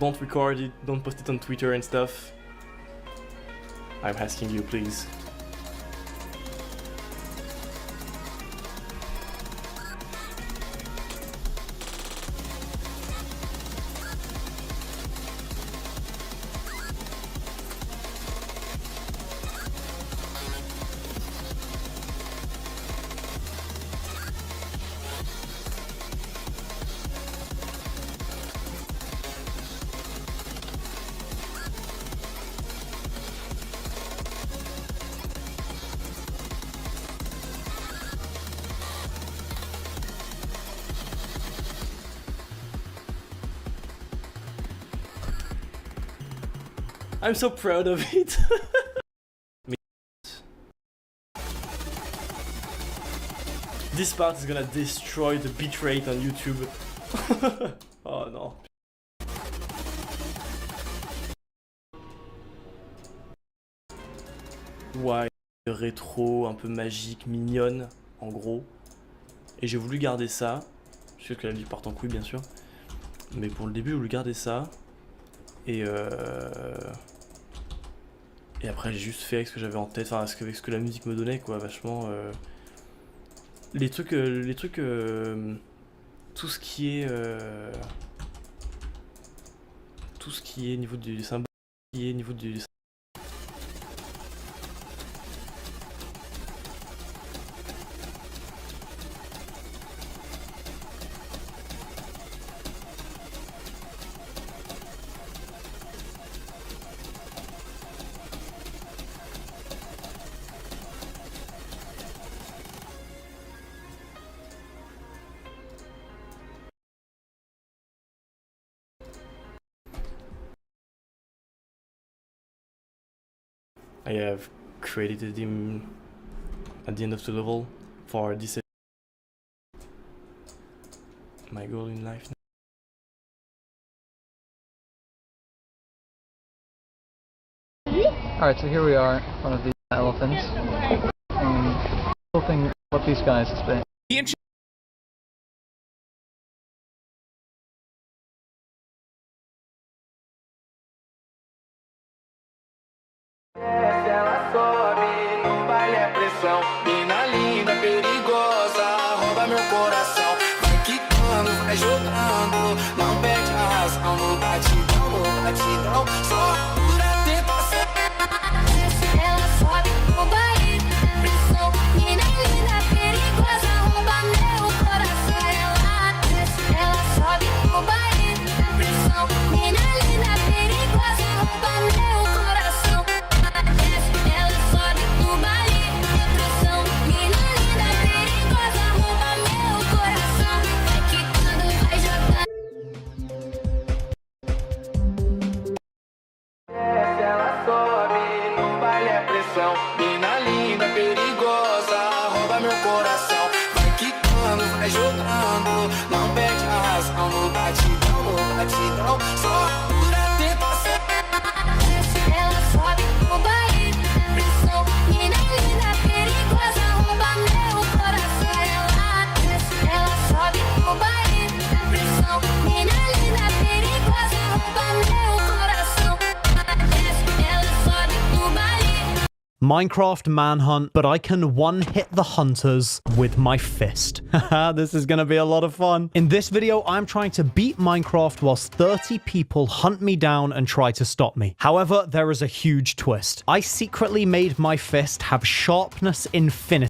don't record it, don't post it on Twitter and stuff. I'm asking you, please. I'm so proud of it. This part is gonna destroy the bitrate on YouTube. Oh non. Ouais, rétro, un peu magique, mignonne, en gros. Et j'ai voulu garder ça. Je sais que la vie part en couille, bien sûr. Mais pour le début, j'ai voulu garder ça. Et après, j'ai juste fait avec ce que j'avais en tête, enfin, avec ce que la musique me donnait, quoi, vachement. Les trucs, tout ce qui est niveau du symbole, qui est niveau du I have created him at the end of the level for this my goal in life now. Alright, so here we are, one of the elephants, and looking what these guys explain. Ela sobe no baile é pressão, mina linda, perigosa, rouba meu coração. Vai quicando, vai jogando, não perde a razão. No batidão, só pura tentação. Ela sobe no baile é pressão, mina linda, perigosa, rouba meu coração. Ela sobe no baile é pressão, mina linda, perigosa, rouba meu coração. Mina linda, perigosa, rouba meu coração. Vai quicando, vai jogando, não perde a razão. No batidão, só pura tentação. Ela sobe no baile, pressão. Mina linda, perigosa, rouba meu coração. Ela sobe no baile, pressão. Mina linda, perigosa, rouba meu coração. Ela sobe no baile. Minecraft manhunt, but I can one-hit the hunters with my fist. Haha, this is gonna be a lot of fun. In this video, I'm trying to beat Minecraft whilst 30 people hunt me down and try to stop me. However, there is a huge twist. I secretly made my fist have sharpness infinity.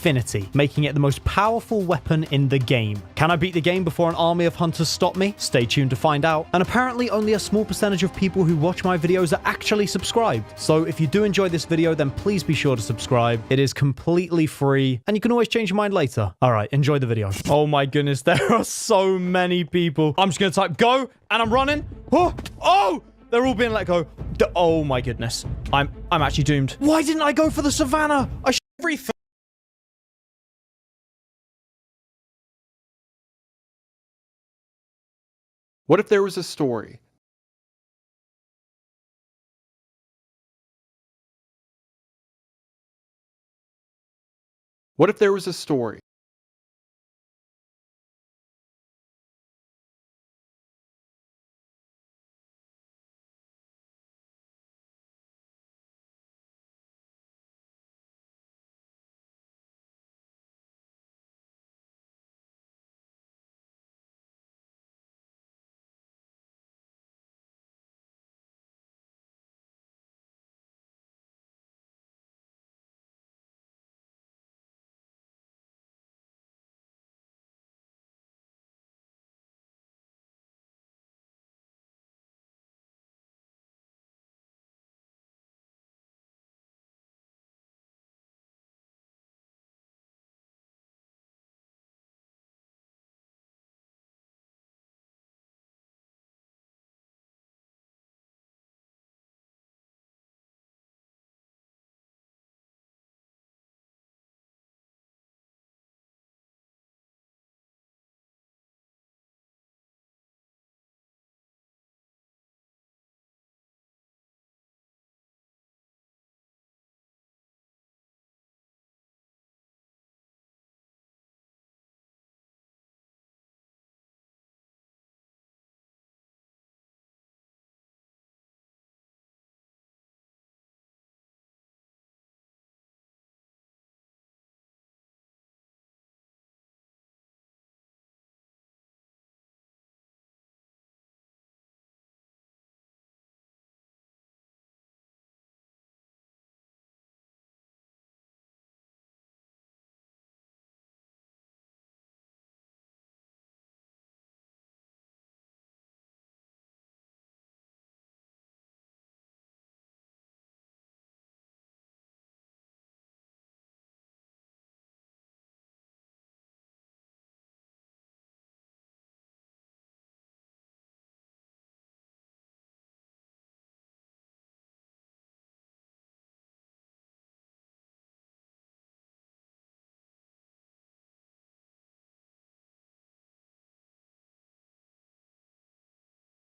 infinity, making it the most powerful weapon in the game. Can I beat the game before an army of hunters stop me? Stay tuned to find out. And apparently only a small percentage of people who watch my videos are actually subscribed. So if you do enjoy this video, then please be sure to subscribe. It is completely free, and you can always change your mind later. All right, enjoy the video. Oh my goodness, there are so many people. I'm just gonna type go, and I'm running. Oh! They're all being let go. Oh my goodness. I'm actually doomed. Why didn't I go for the savannah? I should everything. What if there was a story? What if there was a story?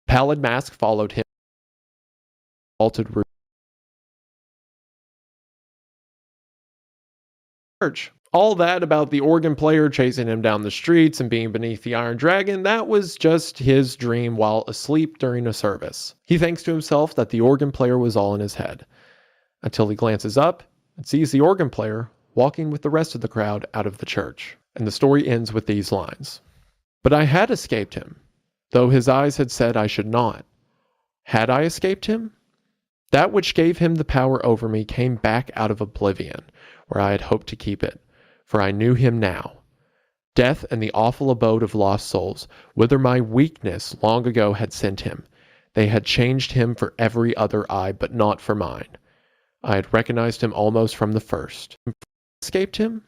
Pallid mask followed him. Vaulted roof. Church. All that about the organ player chasing him down the streets and being beneath the Iron Dragon, that was just his dream while asleep during a service. He thinks to himself that the organ player was all in his head, until he glances up and sees the organ player walking with the rest of the crowd out of the church. And the story ends with these lines. But I had escaped him, though his eyes had said I should not. Had I escaped him? That which gave him the power over me came back out of oblivion, where I had hoped to keep it, for I knew him now. Death and the awful abode of lost souls, whither my weakness long ago had sent him. They had changed him for every other eye, but not for mine. I had recognized him almost from the first. Escaped him?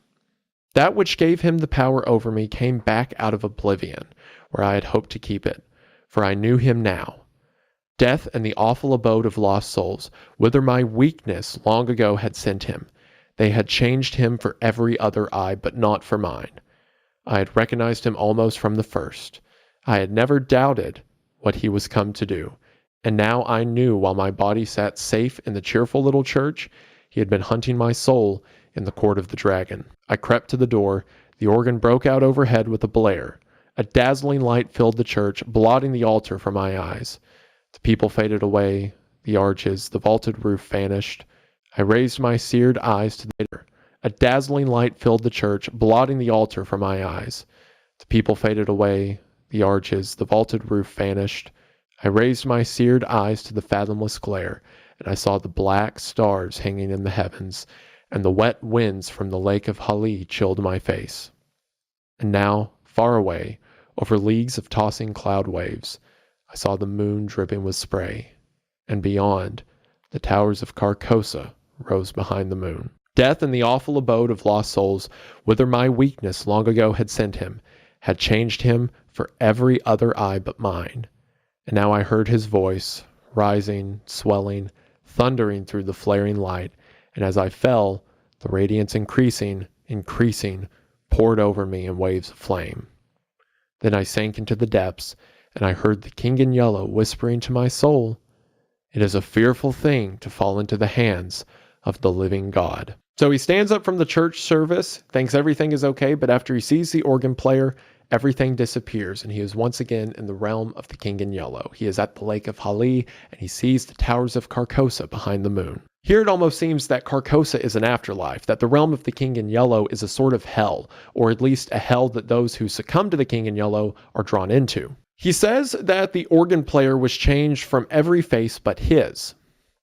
That which gave him the power over me came back out of oblivion, where I had hoped to keep it, for I knew him now. Death and the awful abode of lost souls, whither my weakness long ago had sent him. They had changed him for every other eye, but not for mine. I had recognized him almost from the first. I had never doubted what he was come to do, and now I knew while my body sat safe in the cheerful little church, he had been hunting my soul in the court of the dragon. I crept to the door. The organ broke out overhead with a blare. A dazzling light filled the church, blotting the altar from my eyes. The people faded away, the arches, the vaulted roof vanished. I raised my seared eyes to the door. A dazzling light filled the church, blotting the altar from my eyes. The people faded away, the arches, the vaulted roof vanished. I raised my seared eyes to the fathomless glare. and I saw the black stars hanging in the heavens, and the wet winds from the lake of Hali chilled my face. And now, far away, over leagues of tossing cloud waves, I saw the moon dripping with spray, and beyond, the towers of Carcosa rose behind the moon. Death and the awful abode of lost souls, whither my weakness long ago had sent him, had changed him for every other eye but mine. And now I heard his voice, rising, swelling, thundering through the flaring light, and as I fell, the radiance increasing, poured over me in waves of flame. Then I sank into the depths, and I heard the King in Yellow whispering to my soul, "It is a fearful thing to fall into the hands of the living God." So he stands up from the church service, thinks everything is okay, but after he sees the organ player, everything disappears, and he is once again in the realm of the King in Yellow. He is at the lake of Hali, and he sees the towers of Carcosa behind the moon. Here it almost seems that Carcosa is an afterlife, that the realm of the King in Yellow is a sort of hell, or at least a hell that those who succumb to the King in Yellow are drawn into. He says that the organ player was changed from every face but his.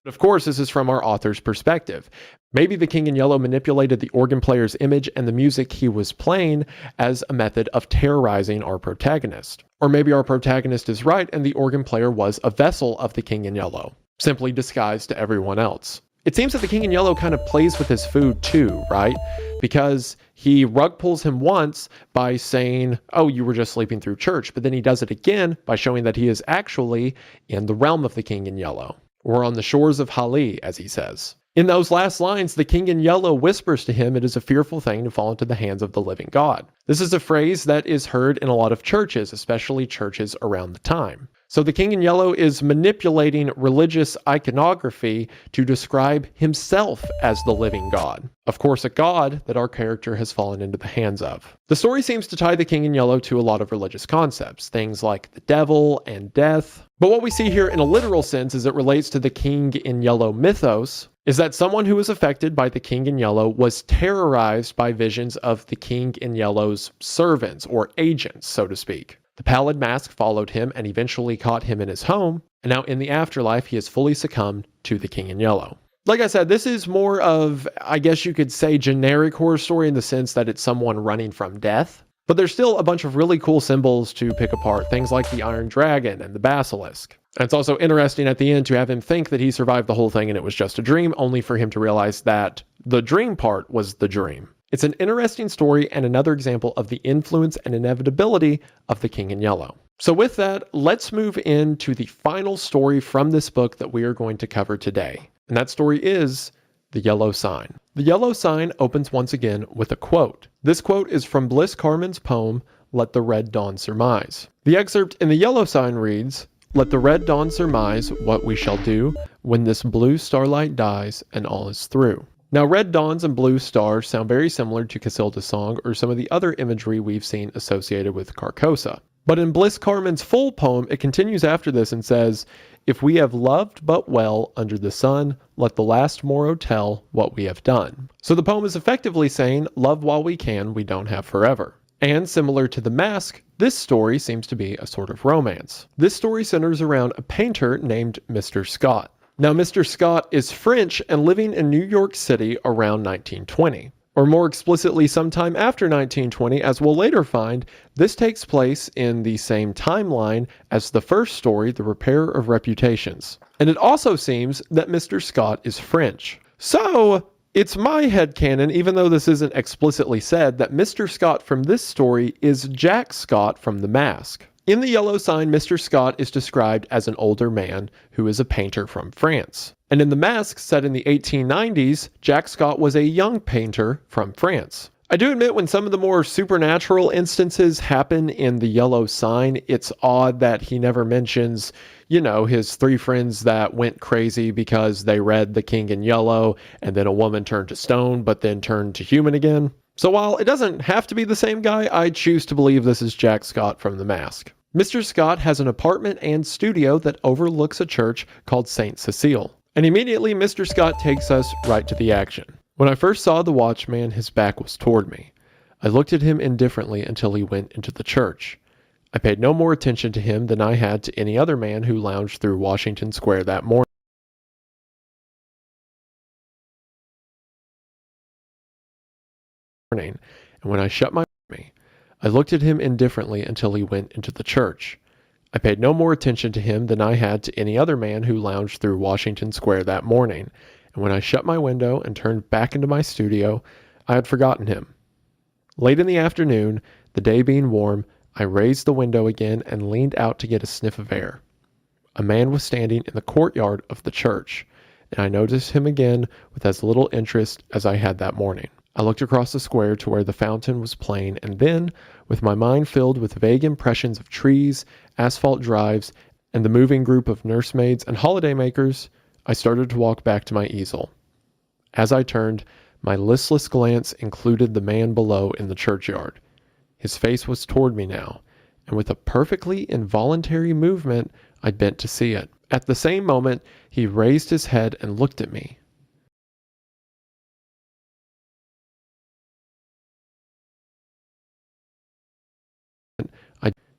Of course, this is from our author's perspective. Maybe the King in Yellow manipulated the organ player's image and the music he was playing as a method of terrorizing our protagonist. Or maybe our protagonist is right and the organ player was a vessel of the King in Yellow, simply disguised to everyone else. It seems that the King in Yellow kind of plays with his food too, right? Because he rug pulls him once by saying, "Oh, you were just sleeping through church," but then he does it again by showing that he is actually in the realm of the King in Yellow, or on the shores of Hali, as he says. In those last lines, the King in Yellow whispers to him, "It is a fearful thing to fall into the hands of the living God." This is a phrase that is heard in a lot of churches, especially churches around the time. So the King in Yellow is manipulating religious iconography to describe himself as the living God. Of course, a God that our character has fallen into the hands of. The story seems to tie the King in Yellow to a lot of religious concepts, things like the devil and death. But what we see here in a literal sense as it relates to the King in Yellow mythos is that someone who was affected by the King in Yellow was terrorized by visions of the King in Yellow's servants or agents, so to speak. The pallid mask followed him and eventually caught him in his home, and now in the afterlife he has fully succumbed to the King in Yellow. Like I said, this is more of, I guess you could say, generic horror story in the sense that it's someone running from death. But there's still a bunch of really cool symbols to pick apart, things like the Iron Dragon and the Basilisk. And it's also interesting at the end to have him think that he survived the whole thing and it was just a dream, only for him to realize that the dream part was the dream. It's an interesting story and another example of the influence and inevitability of the King in Yellow. So with that, let's move into the final story from this book that we are going to cover today. And that story is The Yellow Sign. The Yellow Sign opens once again with a quote. This quote is from Bliss Carman's poem, Let the Red Dawn Surmise. The excerpt in The Yellow Sign reads, "Let the red dawn surmise what we shall do when this blue starlight dies and all is through." Now, red dawns and blue stars sound very similar to Casilda's song or some of the other imagery we've seen associated with Carcosa. But in Bliss Carman's full poem, it continues after this and says, "If we have loved but well under the sun, let the last morrow tell what we have done." So the poem is effectively saying, love while we can, we don't have forever. And similar to The Mask, this story seems to be a sort of romance. This story centers around a painter named Mr. Scott. Now, Mr. Scott is French and living in New York City around 1920. Or more explicitly, sometime after 1920, as we'll later find, this takes place in the same timeline as the first story, The Repair of Reputations. And it also seems that Mr. Scott is French. So, it's my headcanon, even though this isn't explicitly said, that Mr. Scott from this story is Jack Scott from The Mask. In The Yellow Sign, Mr. Scott is described as an older man who is a painter from France. And in The Mask, set in the 1890s, Jack Scott was a young painter from France. I do admit when some of the more supernatural instances happen in The Yellow Sign, it's odd that he never mentions, his three friends that went crazy because they read The King in Yellow, and then a woman turned to stone, but then turned to human again. So while it doesn't have to be the same guy, I choose to believe this is Jack Scott from The Mask. Mr. Scott has an apartment and studio that overlooks a church called St. Cecile. And immediately, Mr. Scott takes us right to the action. When I first saw the watchman, his back was toward me. I looked at him indifferently until he went into the church. I paid no more attention to him than I had to any other man who lounged through Washington Square that morning. morning, and when I shut my eyes, I looked at him indifferently until he went into the church. I paid no more attention to him than I had to any other man who lounged through Washington Square that morning, and when I shut my window and turned back into my studio, I had forgotten him. Late in the afternoon, the day being warm, I raised the window again and leaned out to get a sniff of air. A man was standing in the courtyard of the church, and I noticed him again with as little interest as I had that morning. I looked across the square to where the fountain was playing, and then, with my mind filled with vague impressions of trees, asphalt drives, and the moving group of nursemaids and holidaymakers, I started to walk back to my easel. As I turned, my listless glance included the man below in the churchyard. His face was toward me now, and with a perfectly involuntary movement, I bent to see it. At the same moment, he raised his head and looked at me.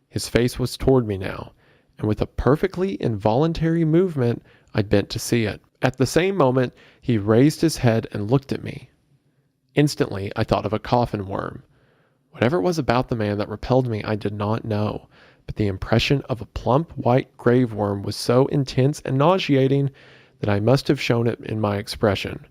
His face was toward me now, and with a perfectly involuntary movement, I bent to see it. At the same moment, he raised his head and looked at me. Instantly, I thought of a coffin worm. Whatever it was about the man that repelled me, I did not know, but the impression of a plump white grave worm was so intense and nauseating that I must have shown it in my expression,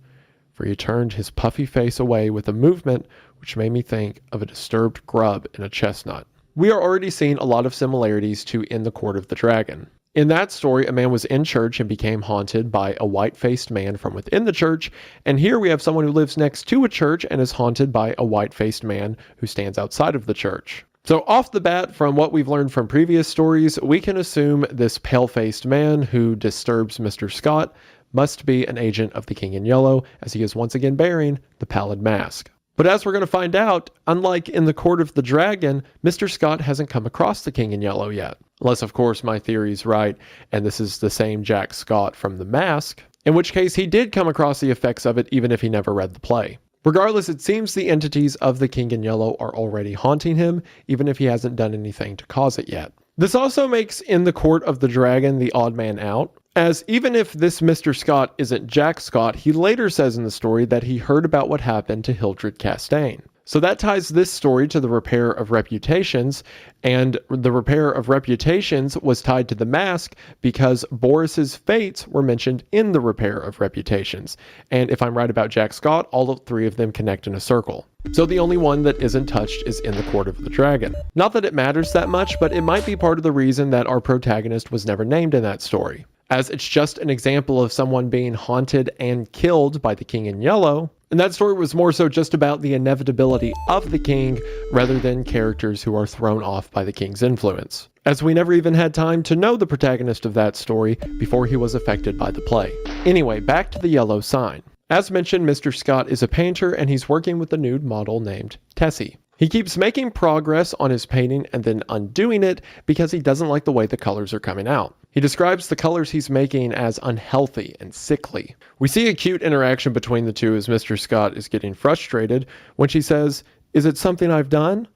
for he turned his puffy face away with a movement which made me think of a disturbed grub in a chestnut. We are already seeing a lot of similarities to In the Court of the Dragon. In that story, a man was in church and became haunted by a white-faced man from within the church, and here we have someone who lives next to a church and is haunted by a white-faced man who stands outside of the church. So off the bat, from what we've learned from previous stories, we can assume this pale-faced man who disturbs Mr. Scott must be an agent of the King in Yellow, as he is once again bearing the pallid mask. But as we're going to find out, unlike in the Court of the Dragon, Mr. Scott hasn't come across the King in Yellow yet. Unless, of course, my theory's right, and this is the same Jack Scott from The Mask, in which case he did come across the effects of it even if he never read the play. Regardless, it seems the entities of the King in Yellow are already haunting him, even if he hasn't done anything to cause it yet. This also makes In the Court of the Dragon the odd man out, as even if this Mr. Scott isn't Jack Scott, he later says in the story that he heard about what happened to Hildred Castaigne. So that ties this story to the Repair of Reputations, and the Repair of Reputations was tied to The Mask because Boris's fates were mentioned in the Repair of Reputations. And if I'm right about Jack Scott, all three of them connect in a circle. So the only one that isn't touched is In the Court of the Dragon. Not that it matters that much, but it might be part of the reason that our protagonist was never named in that story, as it's just an example of someone being haunted and killed by the King in Yellow, and that story was more so just about the inevitability of the king rather than characters who are thrown off by the king's influence, as we never even had time to know the protagonist of that story before he was affected by the play. Anyway, back to the yellow sign. As mentioned, Mr. Scott is a painter and he's working with a nude model named Tessie. He keeps making progress on his painting and then undoing it because he doesn't like the way the colors are coming out. He describes the colors he's making as unhealthy and sickly. We see a cute interaction between the two as Mr. Scott is getting frustrated when she says, "Is it something I've done?"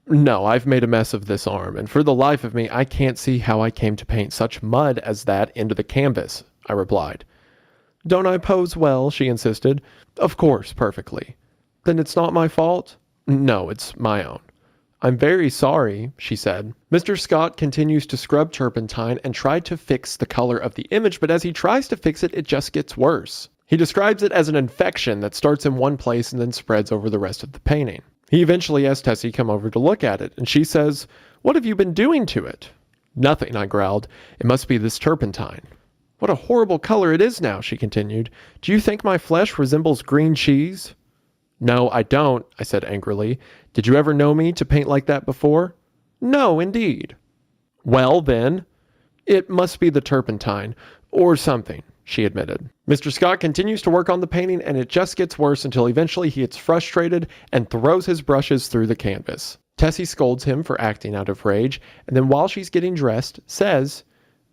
"No, I've made a mess of this arm, and for the life of me, I can't see how I came to paint such mud as that into the canvas," I replied. "Don't I pose well?" she insisted. "Of course, perfectly." "Then it's not my fault?" "No, it's my own." "I'm very sorry," she said. Mr. Scott continues to scrub turpentine and try to fix the color of the image, but as he tries to fix it, it just gets worse. He describes it as an infection that starts in one place and then spreads over the rest of the painting. He eventually has Tessie come over to look at it, and she says, "What have you been doing to it?" "Nothing," I growled. "It must be this turpentine." "What a horrible color it is now," she continued. "Do you think my flesh resembles green cheese?" "No, I don't," I said angrily. "Did you ever know me to paint like that before?" "No, indeed." "Well, then, it must be the turpentine, or something," she admitted. Mr. Scott continues to work on the painting, and it just gets worse until eventually he gets frustrated and throws his brushes through the canvas. Tessie scolds him for acting out of rage, and then while she's getting dressed, says,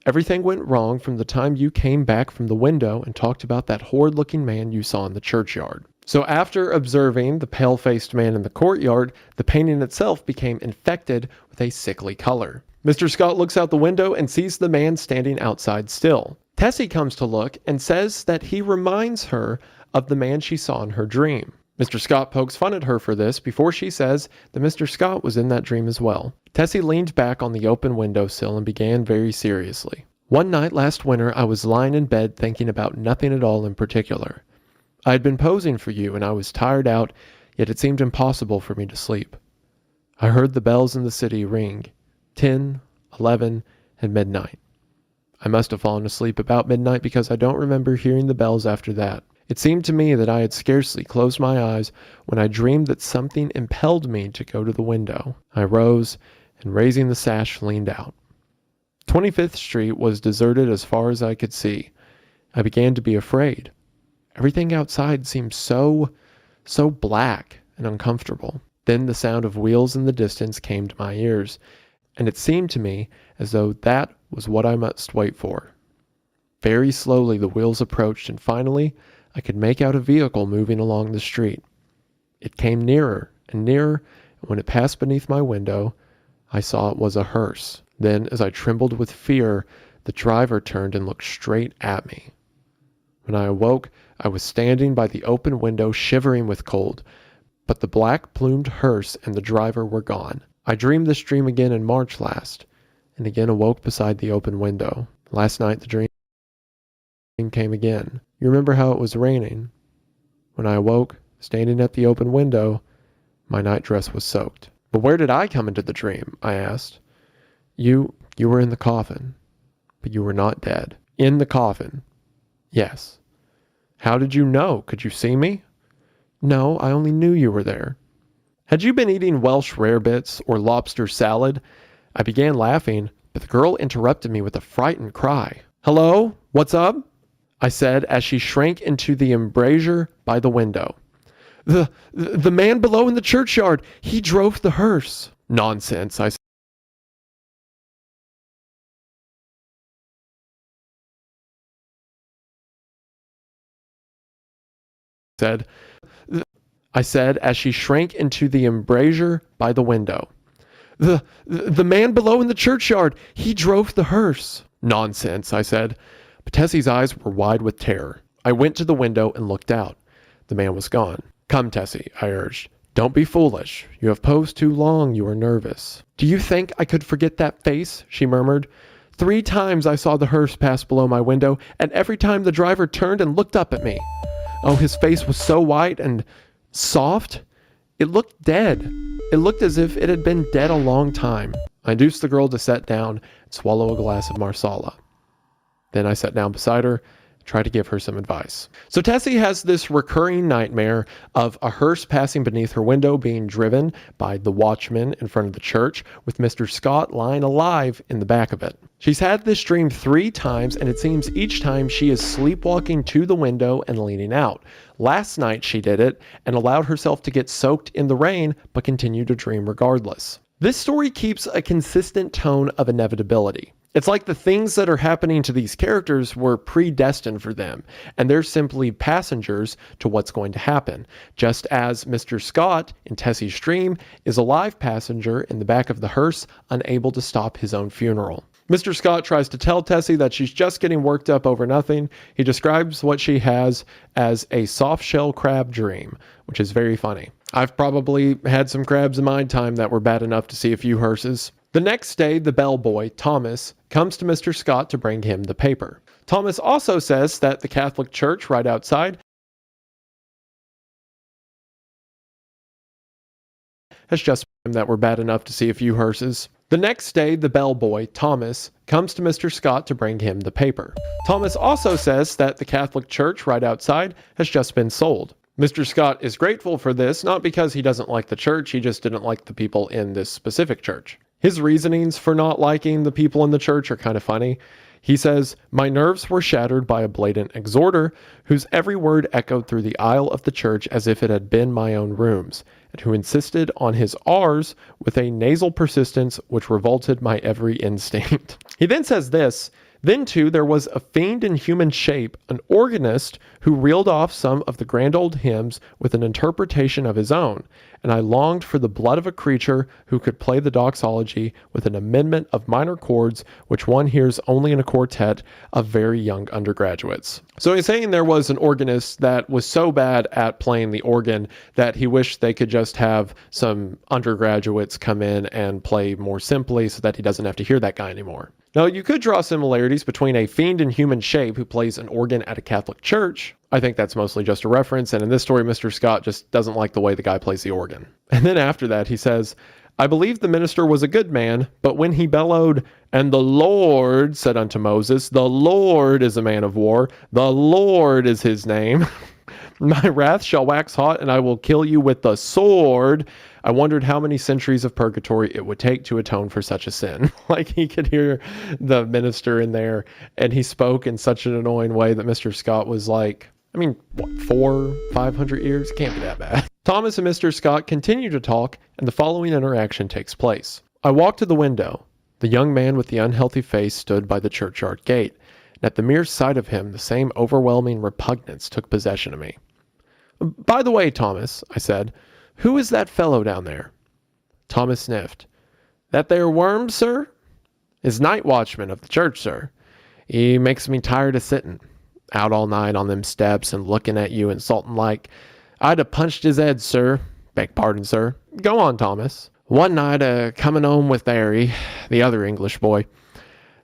"Everything went wrong from the time you came back from the window and talked about that horrid-looking man you saw in the churchyard." So after observing the pale-faced man in the courtyard, the painting itself became infected with a sickly color. Mr. Scott looks out the window and sees the man standing outside still. Tessie comes to look and says that he reminds her of the man she saw in her dream. Mr. Scott pokes fun at her for this before she says that Mr. Scott was in that dream as well. Tessie leaned back on the open windowsill and began very seriously. One night last winter, I was lying in bed thinking about nothing at all in particular. I had been posing for you and I was tired out, yet it seemed impossible for me to sleep. I heard the bells in the city ring, 10, 11, and midnight. I must have fallen asleep about midnight because I don't remember hearing the bells after that. It seemed to me that I had scarcely closed my eyes when I dreamed that something impelled me to go to the window. I rose and, raising the sash, leaned out. 25th Street was deserted as far as I could see. I began to be afraid. Everything outside seemed so black and uncomfortable. Then the sound of wheels in the distance came to my ears, and it seemed to me as though that was what I must wait for. Very slowly the wheels approached, and finally I could make out a vehicle moving along the street. It came nearer and nearer, and when it passed beneath my window, I saw it was a hearse. Then, as I trembled with fear, the driver turned and looked straight at me. When I awoke, I was standing by the open window, shivering with cold, but the black-plumed hearse and the driver were gone. I dreamed this dream again in March last, and again awoke beside the open window. Last night the dream came again. You remember how it was raining? When I awoke, standing at the open window, my nightdress was soaked. But where did I come into the dream? I asked. You were in the coffin, but you were not dead. In the coffin? Yes. How did you know? Could you see me? No, I only knew you were there. Had you been eating Welsh rarebits or lobster salad? I began laughing, but the girl interrupted me with a frightened cry. Hello? What's up? I said as she shrank into the embrasure by the window. The man below in the churchyard, he drove the hearse. Nonsense, I said. I said as she shrank into the embrasure by the window. The man below in the churchyard, he drove the hearse. Nonsense, I said. But Tessie's eyes were wide with terror. I went to the window and looked out. The man was gone. Come, Tessie, I urged. Don't be foolish. You have posed too long. You are nervous. Do you think I could forget that face? She murmured. 3 times I saw the hearse pass below my window, and every time the driver turned and looked up at me. Oh, his face was so white and soft. It looked dead. It looked as if it had been dead a long time. I induced the girl to sit down and swallow a glass of marsala. Then I sat down beside her, try to give her some advice. So Tessie has this recurring nightmare of a hearse passing beneath her window being driven by the watchman in front of the church with Mr. Scott lying alive in the back of it. She's had this dream 3 times, and it seems each time she is sleepwalking to the window and leaning out. Last night she did it and allowed herself to get soaked in the rain, but continued to dream regardless. This story keeps a consistent tone of inevitability. It's like the things that are happening to these characters were predestined for them, and they're simply passengers to what's going to happen. Just as Mr. Scott in Tessie's dream is a live passenger in the back of the hearse, unable to stop his own funeral. Mr. Scott tries to tell Tessie that she's just getting worked up over nothing. He describes what she has as a soft-shell crab dream, which is very funny. I've probably had some crabs in my time that were bad enough to see a few hearses. The next day, the bellboy, Thomas, comes to Mr. Scott to bring him the paper. Thomas also says that the Catholic Church right outside has just that were bad enough to see a few hearses. The next day, the bellboy, Thomas, comes to Mr. Scott to bring him the paper. Thomas also says that the Catholic Church right outside has just been sold. Mr. Scott is grateful for this, not because he doesn't like the church, he just didn't like the people in this specific church. His reasonings for not liking the people in the church are kind of funny. He says, "My nerves were shattered by a blatant exhorter whose every word echoed through the aisle of the church as if it had been my own rooms, and who insisted on his R's with a nasal persistence which revolted my every instinct." He then says this, Then, too, there was a fiend in human shape, an organist who reeled off some of the grand old hymns with an interpretation of his own, and I longed for the blood of a creature who could play the doxology with an amendment of minor chords which one hears only in a quartet of very young undergraduates. So he's saying there was an organist that was so bad at playing the organ that he wished they could just have some undergraduates come in and play more simply so that he doesn't have to hear that guy anymore. Now, you could draw similarities between a fiend in human shape who plays an organ at a Catholic church. I think that's mostly just a reference, and in this story, Mr. Scott just doesn't like the way the guy plays the organ. And then after that, he says, I believe the minister was a good man, but when he bellowed, and the Lord said unto Moses, the Lord is a man of war, the Lord is his name. My wrath shall wax hot, and I will kill you with the sword. I wondered how many centuries of purgatory it would take to atone for such a sin. Like, he could hear the minister in there, and he spoke in such an annoying way that Mr. Scott was like, I mean, what, 400-500 years? Can't be that bad. Thomas and Mr. Scott continue to talk, and the following interaction takes place. I walked to the window. The young man with the unhealthy face stood by the churchyard gate, and at the mere sight of him, the same overwhelming repugnance took possession of me. By the way, Thomas, I said, who is that fellow down there? Thomas sniffed. That there worm, sir? Is night watchman of the church, sir. He makes me tired of sitting out all night on them steps and looking at you insulting like. I'd have punched his head, sir. Beg pardon, sir. Go on, Thomas. One night, coming home with Harry, the other English boy,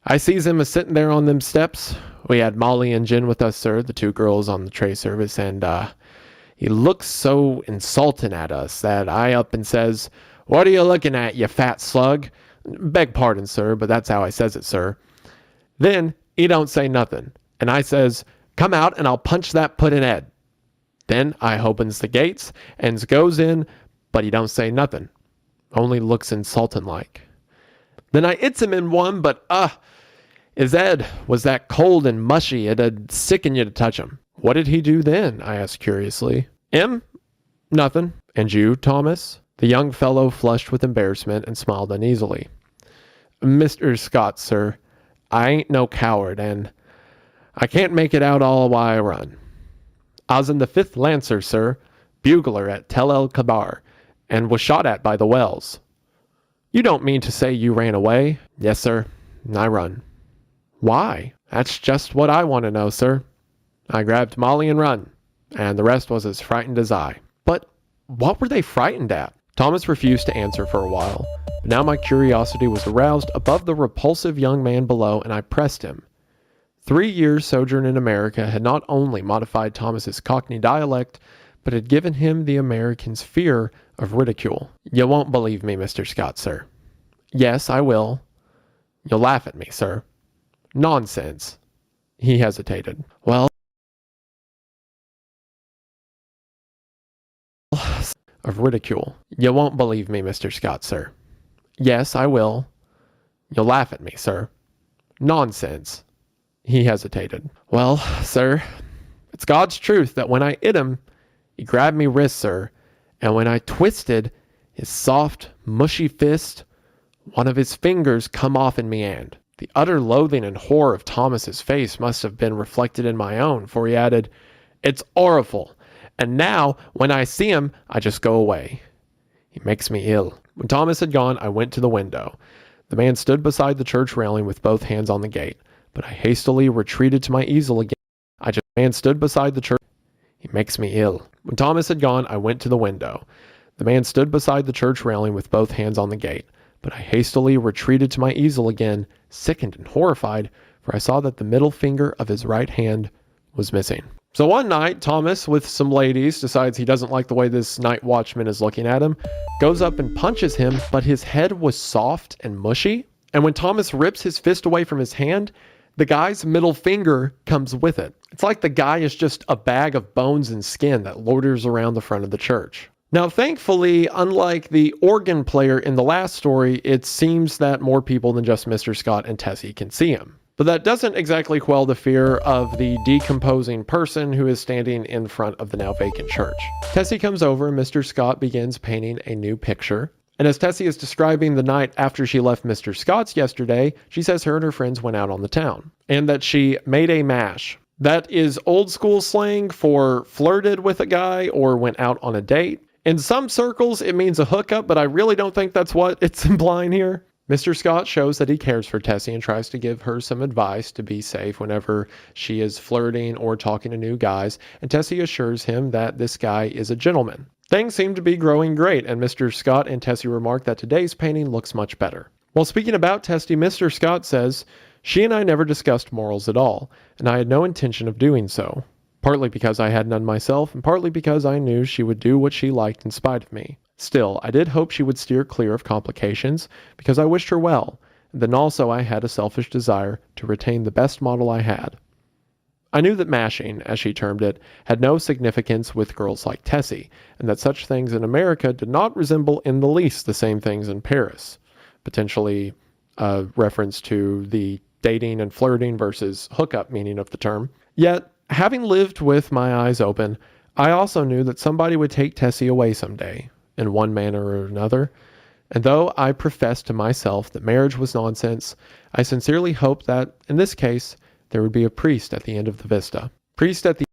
I sees him a-sitting there on them steps. We had Molly and Jen with us, sir, the two girls on the tray service, and, he looks so insulting at us that I up and says, what are you looking at, you fat slug? Beg pardon, sir, but that's how I says it, sir. Then he don't say nothing, and I says, come out and I'll punch that puddin' head. Then I opens the gates and goes in, but he don't say nothing, only looks insulting like. Then I hits him in one, but his head was that cold and mushy it'd sicken you to touch him. What did he do then? I asked curiously. Him? Nothing. And you, Thomas? The young fellow flushed with embarrassment and smiled uneasily. Mr. Scott, sir, I ain't no coward, and I can't make it out all why I run. I was in the 5th Lancer, sir, bugler at Tel El Kabar, and was shot at by the Wells. You don't mean to say you ran away? Yes, sir, I run. Why? That's just what I want to know, sir. I grabbed Molly and run, and the rest was as frightened as I. But what were they frightened at? Thomas refused to answer for a while, but now my curiosity was aroused above the repulsive young man below, and I pressed him. 3 years' sojourn in America had not only modified Thomas's Cockney dialect, but had given him the American's fear of ridicule. You won't believe me, Mr. Scott, sir. Yes, I will. You'll laugh at me, sir. Nonsense. He hesitated. Well, of ridicule. You won't believe me, Mr. Scott, sir. Yes, I will. You'll laugh at me, sir. Nonsense. He hesitated. Well, sir, it's God's truth that when I hit him, he grabbed me wrist, sir, and when I twisted his soft, mushy fist, one of his fingers come off in me hand. The utter loathing and horror of Thomas's face must have been reflected in my own, for he added, It's horrible, and now, when I see him, I just go away. He makes me ill. When Thomas had gone, I went to the window. The man stood beside the church railing with both hands on the gate, but I hastily retreated to my easel again. Man stood beside the church. He makes me ill. When Thomas had gone, I went to the window. The man stood beside the church railing with both hands on the gate, but I hastily retreated to my easel again, sickened and horrified, for I saw that the middle finger of his right hand was missing. So one night, Thomas, with some ladies, decides he doesn't like the way this night watchman is looking at him, goes up and punches him, but his head was soft and mushy. And when Thomas rips his fist away from his hand, the guy's middle finger comes with it. It's like the guy is just a bag of bones and skin that loiters around the front of the church. Now, thankfully, unlike the organ player in the last story, it seems that more people than just Mr. Scott and Tessie can see him. But that doesn't exactly quell the fear of the decomposing person who is standing in front of the now vacant church. Tessie comes over and Mr. Scott begins painting a new picture. And as Tessie is describing the night after she left Mr. Scott's yesterday, she says her and her friends went out on the town and that she made a mash. That is old school slang for flirted with a guy or went out on a date. In some circles, it means a hookup, but I really don't think that's what it's implying here. Mr. Scott shows that he cares for Tessie and tries to give her some advice to be safe whenever she is flirting or talking to new guys, and Tessie assures him that this guy is a gentleman. Things seem to be growing great, and Mr. Scott and Tessie remark that today's painting looks much better. While speaking about Tessie, Mr. Scott says, "She and I never discussed morals at all, and I had no intention of doing so. Partly because I had none myself, and partly because I knew she would do what she liked in spite of me. Still, I did hope she would steer clear of complications, because I wished her well, and then also I had a selfish desire to retain the best model I had. I knew that mashing, as she termed it, had no significance with girls like Tessie, and that such things in America did not resemble in the least the same things in Paris." Potentially a reference to the dating and flirting versus hookup meaning of the term. Yet, having lived with my eyes open, I also knew that somebody would take Tessie away someday, in one manner or another. And though I professed to myself that marriage was nonsense, I sincerely hoped that, in this case, there would be a priest at the end of the vista. Priest at the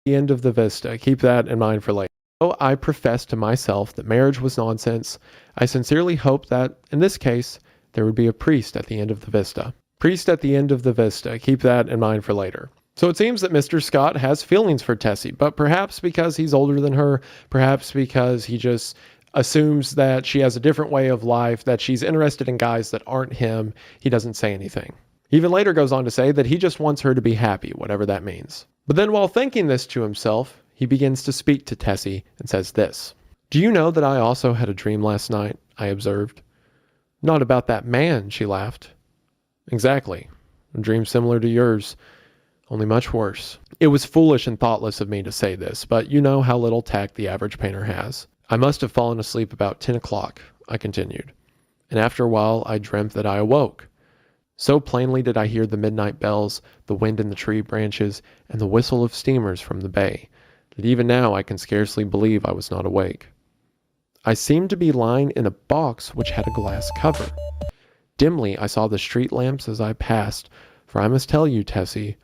end of the vista. Keep that in mind for later. Though I professed to myself that marriage was nonsense, I sincerely hoped that, in this case, there would be a priest at the end of the vista. Priest at the end of the vista. Keep that in mind for later. So it seems that Mr. Scott has feelings for Tessie, but perhaps because he's older than her, perhaps because he just assumes that she has a different way of life, that she's interested in guys that aren't him, he doesn't say anything. He even later goes on to say that he just wants her to be happy, whatever that means. But then while thinking this to himself, he begins to speak to Tessie and says this. "Do you know that I also had a dream last night?" I observed. "Not about that man," she laughed. "Exactly. A dream similar to yours, only much worse." It was foolish and thoughtless of me to say this, but you know how little tact the average painter has. "I must have fallen asleep about 10 o'clock, I continued, "and after a while I dreamt that I awoke. So plainly did I hear the midnight bells, the wind in the tree branches, and the whistle of steamers from the bay, that even now I can scarcely believe I was not awake. I seemed to be lying in a box which had a glass cover. Dimly I saw the street lamps as I passed, for I must tell you, Tessie,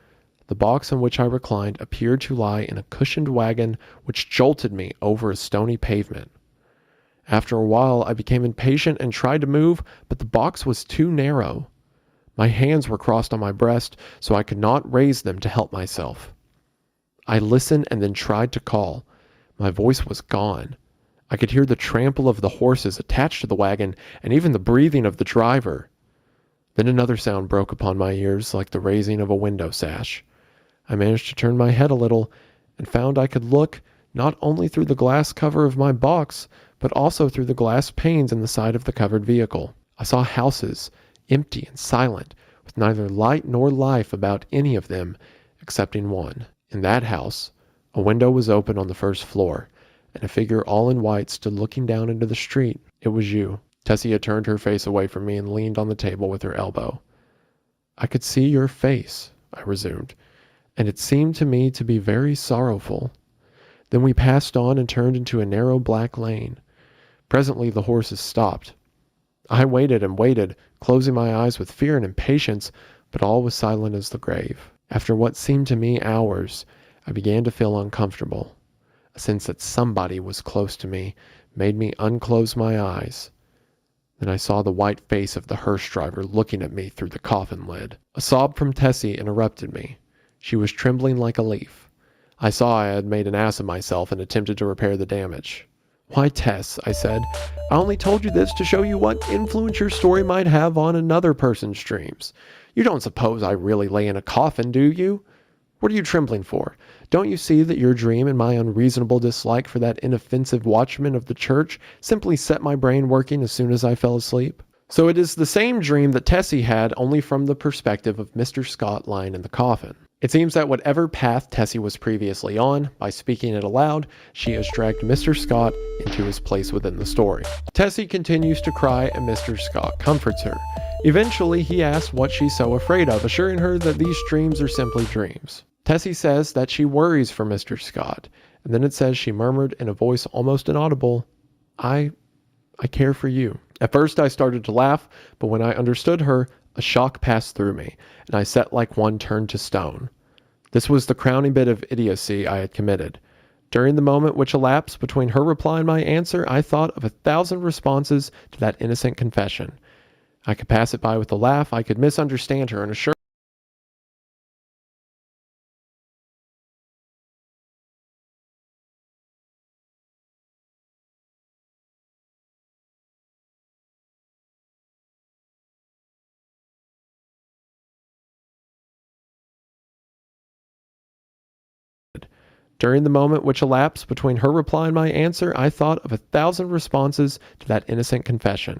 the box in which I reclined appeared to lie in a cushioned wagon which jolted me over a stony pavement. After a while I became impatient and tried to move, but the box was too narrow. My hands were crossed on my breast, so I could not raise them to help myself. I listened and then tried to call. My voice was gone. I could hear the trample of the horses attached to the wagon and even the breathing of the driver. Then another sound broke upon my ears like the raising of a window sash. I managed to turn my head a little and found I could look not only through the glass cover of my box, but also through the glass panes in the side of the covered vehicle. I saw houses, empty and silent, with neither light nor life about any of them, excepting one. In that house, a window was open on the first floor, and a figure all in white stood looking down into the street. It was you." Tessie had turned her face away from me and leaned on the table with her elbow. "I could see your face," I resumed, "and it seemed to me to be very sorrowful. Then we passed on and turned into a narrow black lane. Presently the horses stopped. I waited and waited, closing my eyes with fear and impatience, but all was silent as the grave. After what seemed to me hours, I began to feel uncomfortable. A sense that somebody was close to me made me unclose my eyes. Then I saw the white face of the hearse driver looking at me through the coffin lid. A sob from Tessie interrupted me. She was trembling like a leaf. I saw I had made an ass of myself and attempted to repair the damage. "Why, Tess," I said, "I only told you this to show you what influence your story might have on another person's dreams. You don't suppose I really lay in a coffin, do you? What are you trembling for? Don't you see that your dream and my unreasonable dislike for that inoffensive watchman of the church simply set my brain working as soon as I fell asleep?" So it is the same dream that Tessie had, only from the perspective of Mr. Scott lying in the coffin. It seems that whatever path Tessie was previously on, by speaking it aloud, she has dragged Mr. Scott into his place within the story. Tessie continues to cry and Mr. Scott comforts her, Eventually, he asks what she's so afraid of, assuring her that these dreams are simply dreams. Tessie says that she worries for Mr. Scott, and then it says she murmured in a voice almost inaudible, I care for you. At first I started to laugh, but when I understood her, a shock passed through me, and I sat like one turned to stone. This was the crowning bit of idiocy I had committed. During the moment which elapsed between her reply and my answer, I thought of 1,000 responses to that innocent confession. I could pass it by with a laugh, I could misunderstand her and assure During the moment which elapsed between her reply and my answer, I thought of 1,000 responses to that innocent confession.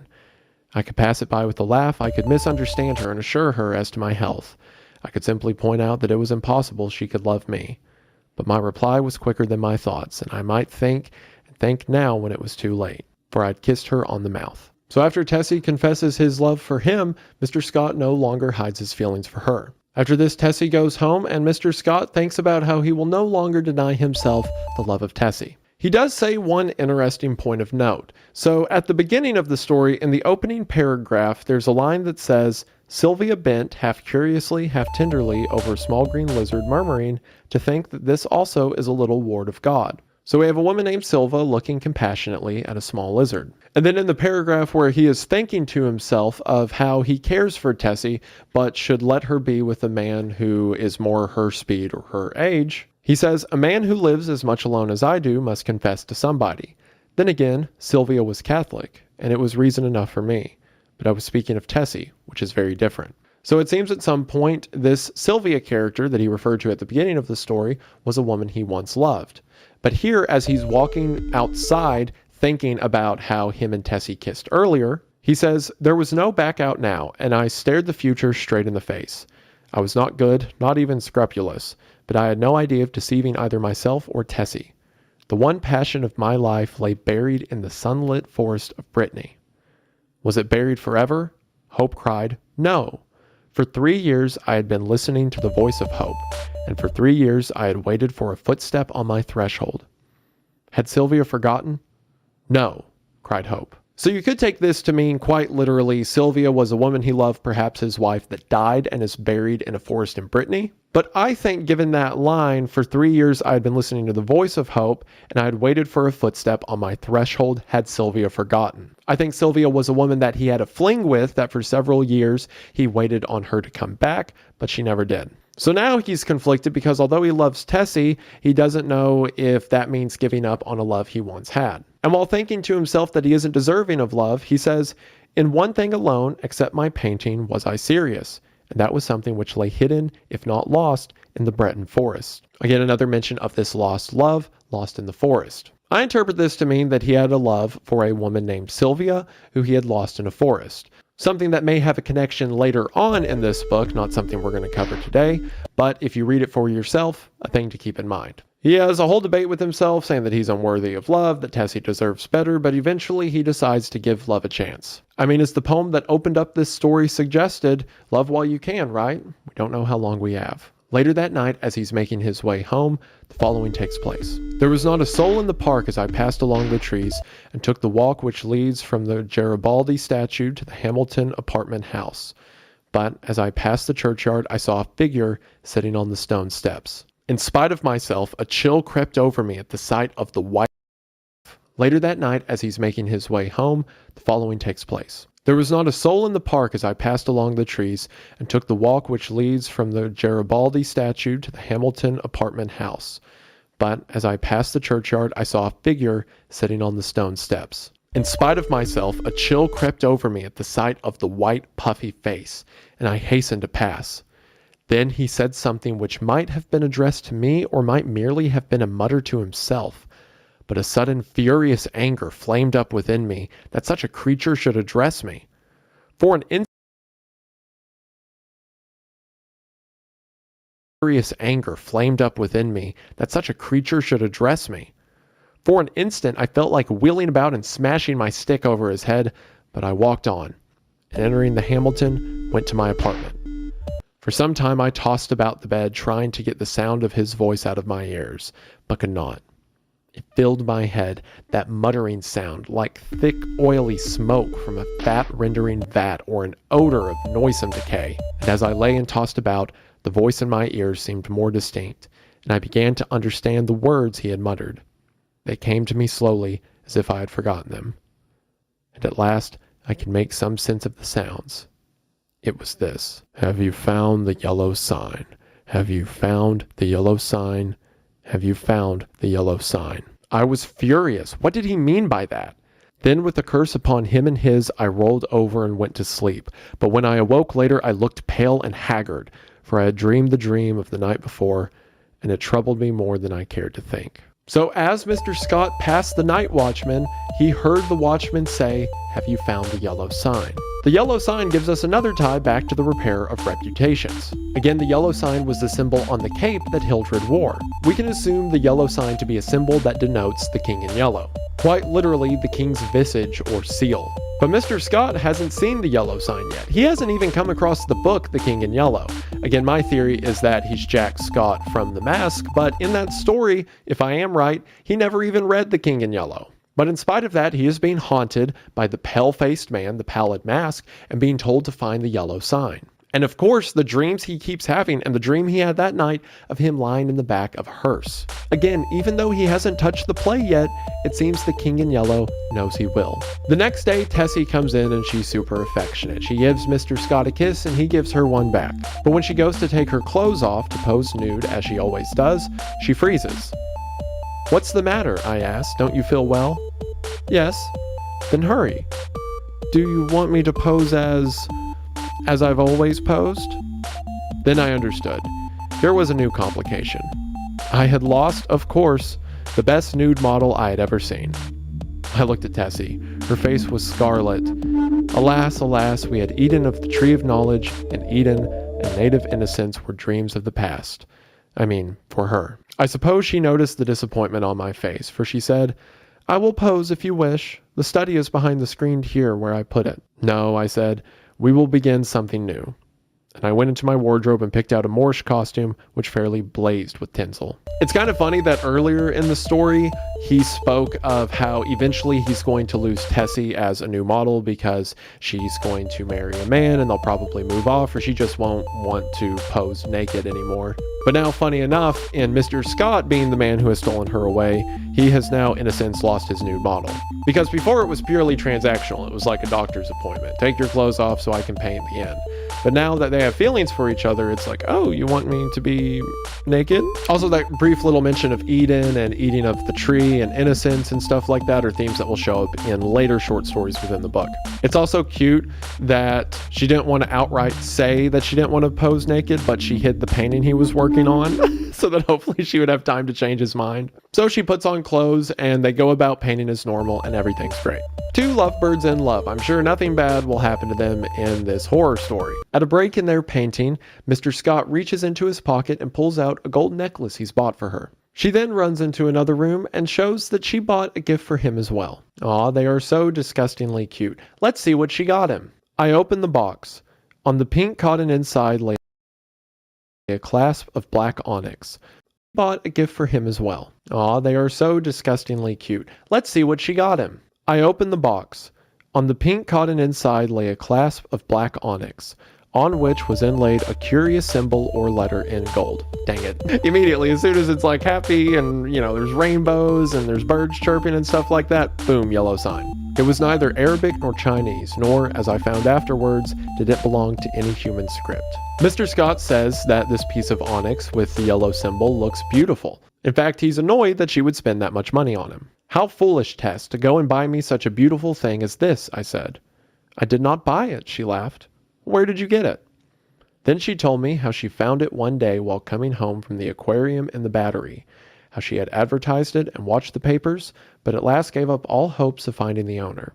I could pass it by with a laugh, I could misunderstand her and assure her as to my health. I could simply point out that it was impossible she could love me. But my reply was quicker than my thoughts, and I might think now when it was too late, for I'd kissed her on the mouth. So after Tessie confesses his love for him, Mr. Scott no longer hides his feelings for her. After this, Tessie goes home, and Mr. Scott thinks about how he will no longer deny himself the love of Tessie. He does say one interesting point of note. So at the beginning of the story, in the opening paragraph, there's a line that says, Sylvia bent half curiously, half tenderly over a small green lizard, murmuring to think that this also is a little ward of God. So we have a woman named Silva looking compassionately at a small lizard. And then in the paragraph where he is thinking to himself of how he cares for Tessie, but should let her be with a man who is more her speed or her age, he says, a man who lives as much alone as I do must confess to somebody. Then again, Sylvia was Catholic, and it was reason enough for me. But I was speaking of Tessie, which is very different. So it seems at some point, this Sylvia character that he referred to at the beginning of the story was a woman he once loved. But here, as he's walking outside, thinking about how him and Tessie kissed earlier, he says, there was no back out now, and I stared the future straight in the face. I was not good, not even scrupulous, but I had no idea of deceiving either myself or Tessie. The one passion of my life lay buried in the sunlit forest of Brittany. Was it buried forever? Hope cried, no. For 3 years I had been listening to the voice of hope, and for 3 years I had waited for a footstep on my threshold. Had Sylvia forgotten? No, cried Hope. So you could take this to mean quite literally Sylvia was a woman he loved, perhaps his wife, that died and is buried in a forest in Brittany. But I think given that line, for 3 years I had been listening to the voice of hope, and I had waited for a footstep on my threshold, had Sylvia forgotten. I think Sylvia was a woman that he had a fling with, that for several years he waited on her to come back, but she never did. So now he's conflicted because although he loves Tessie, he doesn't know if that means giving up on a love he once had. And while thinking to himself that he isn't deserving of love, he says, in one thing alone, except my painting, was I serious. And that was something which lay hidden, if not lost, in the Breton forest. Again, another mention of this lost love, lost in the forest. I interpret this to mean that he had a love for a woman named Sylvia, who he had lost in a forest. Something that may have a connection later on in this book, not something we're going to cover today, but if you read it for yourself, a thing to keep in mind. He has a whole debate with himself, saying that he's unworthy of love, that Tessie deserves better, but eventually he decides to give love a chance. I mean, as the poem that opened up this story suggested, love while you can, right? We don't know how long we have. Later that night, as he's making his way home, the following takes place. There was not a soul in the park as I passed along the trees and took the walk which leads from the Garibaldi statue to the Hamilton apartment house. But as I passed the churchyard, I saw a figure sitting on the stone steps. In spite of myself, a chill crept over me at the sight of the white. Later that night, as he's making his way home, the following takes place. There was not a soul in the park as I passed along the trees and took the walk which leads from the Garibaldi statue to the Hamilton apartment house. But as I passed the churchyard, I saw a figure sitting on the stone steps. In spite of myself, a chill crept over me at the sight of the white, puffy face, and I hastened to pass. Then he said something which might have been addressed to me or might merely have been a mutter to himself. But a sudden furious anger flamed up within me that such a creature should address me. For an instant, furious anger flamed up within me that such a creature should address me. For an instant, I felt like wheeling about and smashing my stick over his head, but I walked on. and entering the Hamilton, went to my apartment. For some time I tossed about the bed trying to get the sound of his voice out of my ears, but could not. It filled my head, that muttering sound, like thick, oily smoke from a fat-rendering vat or an odor of noisome decay. And as I lay and tossed about, the voice in my ears seemed more distinct, and I began to understand the words he had muttered. They came to me slowly, as if I had forgotten them. And at last I could make some sense of the sounds. It was this: "Have you found the yellow sign? Have you found the yellow sign? Have you found the yellow sign?" I was furious. What did he mean by that? Then with a curse upon him and his, I rolled over and went to sleep. But when I awoke later, I looked pale and haggard, for I had dreamed the dream of the night before, and it troubled me more than I cared to think. So as Mr. Scott passed the night watchman, he heard the watchman say, "Have you found the yellow sign?" The yellow sign gives us another tie back to the repair of reputations. Again, the yellow sign was the symbol on the cape that Hildred wore. We can assume the yellow sign to be a symbol that denotes the king in yellow. Quite literally, the king's visage or seal. But Mr. Scott hasn't seen the yellow sign yet. He hasn't even come across the book, The King in Yellow. Again, my theory is that he's Jack Scott from The Mask, but in that story, if I am right, he never even read The King in Yellow. But in spite of that, he is being haunted by the pale-faced man, the pallid mask, and being told to find the yellow sign. And of course, the dreams he keeps having, and the dream he had that night of him lying in the back of a hearse. Again, even though he hasn't touched the play yet, it seems the king in yellow knows he will. The next day, Tessie comes in and she's super affectionate. She gives Mr. Scott a kiss and he gives her one back. But when she goes to take her clothes off to pose nude, as she always does, she freezes. "What's the matter?" I asked. "Don't you feel well?" "Yes." "Then hurry. Do you want me to pose as I've always posed?" Then I understood. Here was a new complication. I had lost, of course, the best nude model I had ever seen. I looked at Tessie. Her face was scarlet. Alas, alas, we had eaten of the tree of knowledge, and Eden and native innocence were dreams of the past. I mean, for her. I suppose she noticed the disappointment on my face, for she said, "I will pose if you wish. The study is behind the screen here where I put it." "No," I said. "We will begin something new." And I went into my wardrobe and picked out a Moorish costume, which fairly blazed with tinsel. It's kind of funny that earlier in the story, he spoke of how eventually he's going to lose Tessie as a new model because she's going to marry a man and they'll probably move off, or she just won't want to pose naked anymore. But now, funny enough, in Mr. Scott being the man who has stolen her away, he has now, in a sense, lost his nude model. Because before it was purely transactional. It was like a doctor's appointment. Take your clothes off so I can paint the end. But now that they have feelings for each other, it's like, oh, you want me to be naked? Also, that brief little mention of Eden and eating of the tree and innocence and stuff like that are themes that will show up in later short stories within the book. It's also cute that she didn't want to outright say that she didn't want to pose naked, but she hid the painting he was working on so that hopefully she would have time to change his mind. So she puts on clothes and they go about painting as normal and everything's great. Two lovebirds in love. I'm sure nothing bad will happen to them in this horror story. At a break in their painting, Mr. Scott reaches into his pocket and pulls out a gold necklace he's bought for her. She then runs into another room and shows that she bought a gift for him as well. Aw, they are so disgustingly cute. Let's see what she got him. I opened the box. On the pink cotton inside lay a clasp of black onyx. Bought a gift for him as well. Aw, they are so disgustingly cute. Let's see what she got him. I opened the box. On the pink cotton inside lay a clasp of black onyx, on which was inlaid a curious symbol or letter in gold. Dang it. Immediately, as soon as it's like happy and, there's rainbows and there's birds chirping and stuff like that, boom, yellow sign. It was neither Arabic nor Chinese, nor, as I found afterwards, did it belong to any human script. Mr. Scott says that this piece of onyx with the yellow symbol looks beautiful. In fact, he's annoyed that she would spend that much money on him. How foolish, Tess, to go and buy me such a beautiful thing as this, I said. I did not buy it, she laughed. Where did you get it? Then she told me how she found it one day while coming home from the aquarium in the Battery, how she had advertised it and watched the papers, but at last gave up all hopes of finding the owner.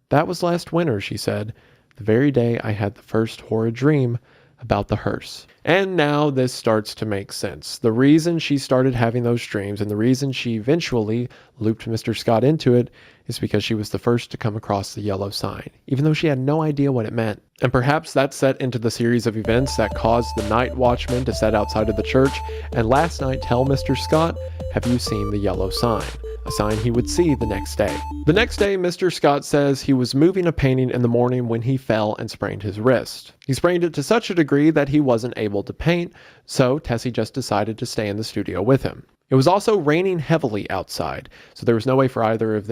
That was last winter, she said, the very day I had the first horrid dream about the hearse. And now this starts to make sense. The reason she started having those dreams and the reason she eventually looped Mr. Scott into it is because she was the first to come across the yellow sign, even though she had no idea what it meant. And perhaps that set into the series of events that caused the night watchman to set outside of the church and last night tell Mr. Scott, "Have you seen the yellow sign?" A sign he would see the next day. The next day, Mr. Scott says he was moving a painting in the morning when he fell and sprained his wrist. He sprained it to such a degree that he wasn't able to paint, so Tessie just decided to stay in the studio with him. It was also raining heavily outside, so there was no way for either of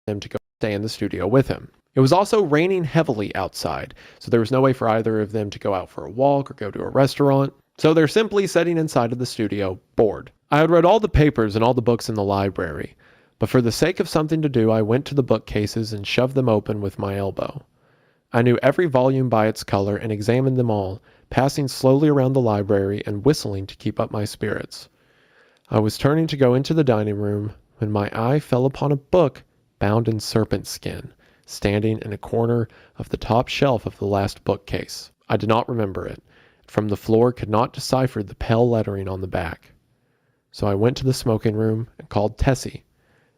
them to go stay in the studio with him. It was also raining heavily outside, so there was no way for either of them to go out for a walk or go to a restaurant. So they're simply sitting inside of the studio, bored. I had read all the papers and all the books in the library, but for the sake of something to do, I went to the bookcases and shoved them open with my elbow. I knew every volume by its color and examined them all, passing slowly around the library and whistling to keep up my spirits. I was turning to go into the dining room when my eye fell upon a book bound in serpent skin, standing in a corner of the top shelf of the last bookcase. I did not remember it. From the floor could not decipher the pale lettering on the back. So I went to the smoking room and called Tessie.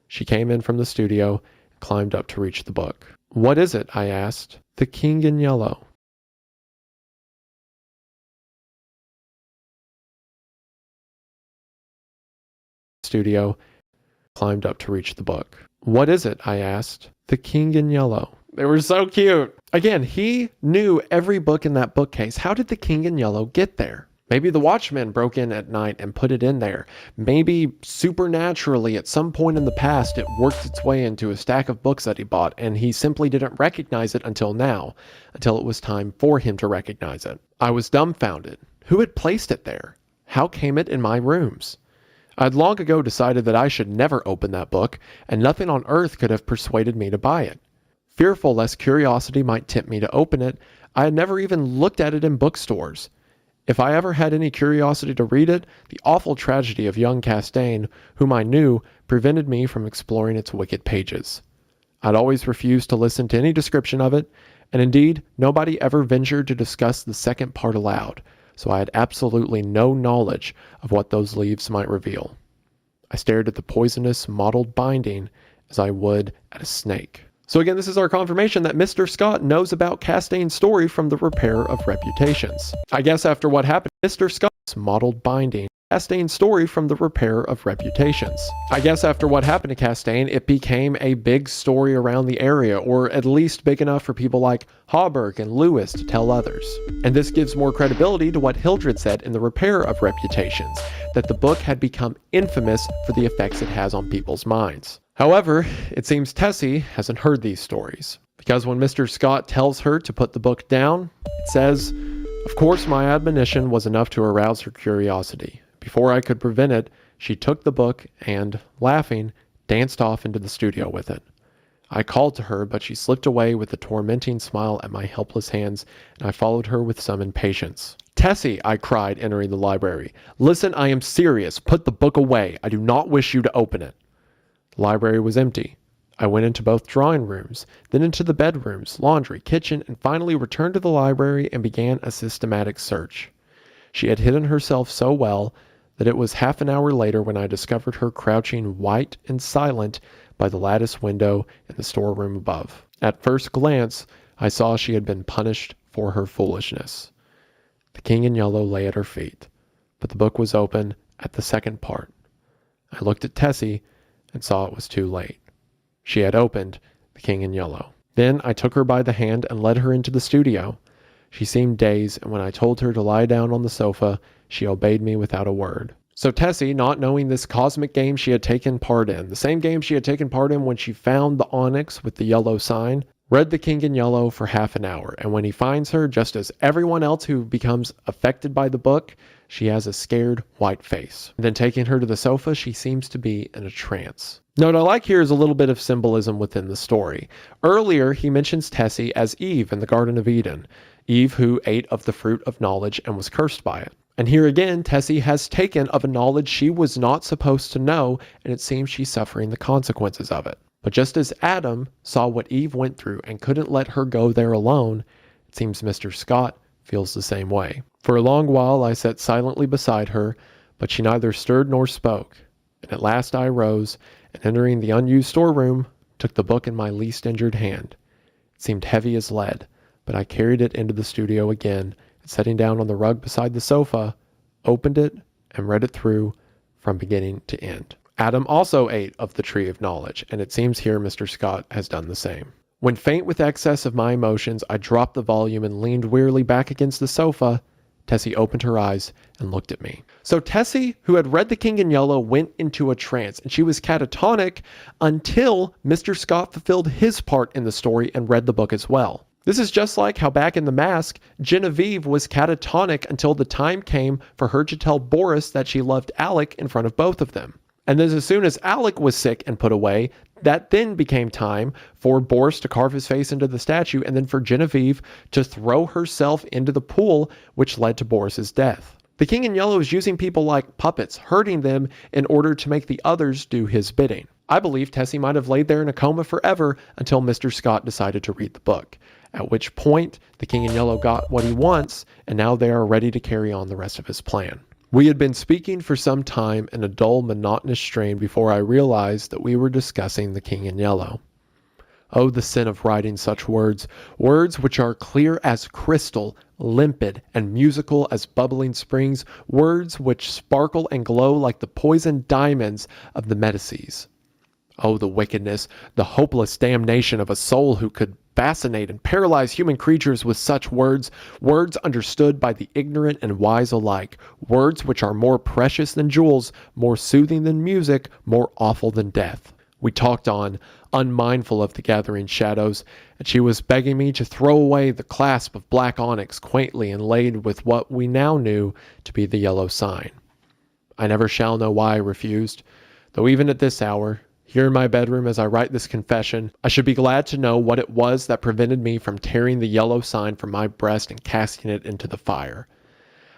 She came in from the studio and climbed up to reach the book. "What is it?" I asked. "The King in Yellow." Studio climbed up to reach the book. "What is it?" I asked. "The King in Yellow." They were so cute. Again, he knew every book in that bookcase. How did the King in Yellow get there? Maybe the watchman broke in at night and put it in there. Maybe supernaturally at some point in the past it worked its way into a stack of books that he bought and he simply didn't recognize it until now, until it was time for him to recognize it. I was dumbfounded. Who had placed it there? How came it in my rooms? I'd long ago decided that I should never open that book, and nothing on earth could have persuaded me to buy it. Fearful lest curiosity might tempt me to open it, I had never even looked at it in bookstores. If I ever had any curiosity to read it, the awful tragedy of young Castaigne, whom I knew, prevented me from exploring its wicked pages. I'd always refused to listen to any description of it, and indeed, nobody ever ventured to discuss the second part aloud, so I had absolutely no knowledge of what those leaves might reveal. I stared at the poisonous, mottled binding as I would at a snake. So again, this is our confirmation that Mr. Scott knows about Castaigne's story from the Repair of Reputations. I guess after what happened, Mr. Scott's mottled binding, Castaigne's story from the Repair of Reputations. I guess after what happened to Castaigne, it became a big story around the area, or at least big enough for people like Hawberk and Lewis to tell others. And this gives more credibility to what Hildred said in the Repair of Reputations, that the book had become infamous for the effects it has on people's minds. However, it seems Tessie hasn't heard these stories, because when Mr. Scott tells her to put the book down, it says, "Of course my admonition was enough to arouse her curiosity. Before I could prevent it, she took the book and, laughing, danced off into the studio with it. I called to her, but she slipped away with a tormenting smile at my helpless hands, and I followed her with some impatience. 'Tessie,' I cried, entering the library. 'Listen, I am serious. Put the book away. I do not wish you to open it.' The library was empty. I went into both drawing rooms, then into the bedrooms, laundry, kitchen, and finally returned to the library and began a systematic search. She had hidden herself so well that it was half an hour later when I discovered her crouching white and silent by the lattice window in the storeroom above. At first glance, I saw she had been punished for her foolishness. The King in Yellow lay at her feet, but the book was open at the second part. I looked at Tessie and saw it was too late. She had opened The King in Yellow. Then I took her by the hand and led her into the studio. She seemed dazed, and when I told her to lie down on the sofa, she obeyed me without a word. So Tessie, not knowing this cosmic game she had taken part in, the same game she had taken part in when she found the onyx with the yellow sign, read The King in Yellow for half an hour, and when he finds her, just as everyone else who becomes affected by the book, she has a scared white face. And then taking her to the sofa, she seems to be in a trance. Now what I like here is a little bit of symbolism within the story. Earlier, he mentions Tessie as Eve in the Garden of Eden, Eve who ate of the fruit of knowledge and was cursed by it. And here again, Tessie has taken of a knowledge she was not supposed to know, and it seems she's suffering the consequences of it. But just as Adam saw what Eve went through and couldn't let her go there alone, it seems Mr. Scott feels the same way. For a long while I sat silently beside her, but she neither stirred nor spoke. And at last I rose, and entering the unused storeroom, took the book in my least injured hand. It seemed heavy as lead, but I carried it into the studio again, and sitting down on the rug beside the sofa, opened it and read it through from beginning to end. Adam also ate of the tree of knowledge, and it seems here Mr. Scott has done the same. When faint with excess of my emotions, I dropped the volume and leaned wearily back against the sofa. Tessie opened her eyes and looked at me. So Tessie, who had read The King in Yellow, went into a trance, and she was catatonic until Mr. Scott fulfilled his part in the story and read the book as well. This is just like how back in The Mask, Genevieve was catatonic until the time came for her to tell Boris that she loved Alec in front of both of them. And then as soon as Alec was sick and put away, that then became time for Boris to carve his face into the statue and then for Genevieve to throw herself into the pool, which led to Boris's death. The King in Yellow is using people like puppets, hurting them in order to make the others do his bidding. I believe Tessie might have laid there in a coma forever until Mr. Scott decided to read the book, at which point the King in Yellow got what he wants, and now they are ready to carry on the rest of his plan. We had been speaking for some time in a dull, monotonous strain before I realized that we were discussing The King in Yellow. Oh, the sin of writing such words, words which are clear as crystal, limpid and musical as bubbling springs, words which sparkle and glow like the poisoned diamonds of the Medicis. Oh, the wickedness, the hopeless damnation of a soul who could fascinate and paralyze human creatures with such words, words understood by the ignorant and wise alike, words which are more precious than jewels, more soothing than music, more awful than death. We talked on, unmindful of the gathering shadows, and she was begging me to throw away the clasp of black onyx quaintly inlaid with what we now knew to be the yellow sign. I never shall know why I refused, though even at this hour, here in my bedroom as I write this confession, I should be glad to know what it was that prevented me from tearing the yellow sign from my breast and casting it into the fire.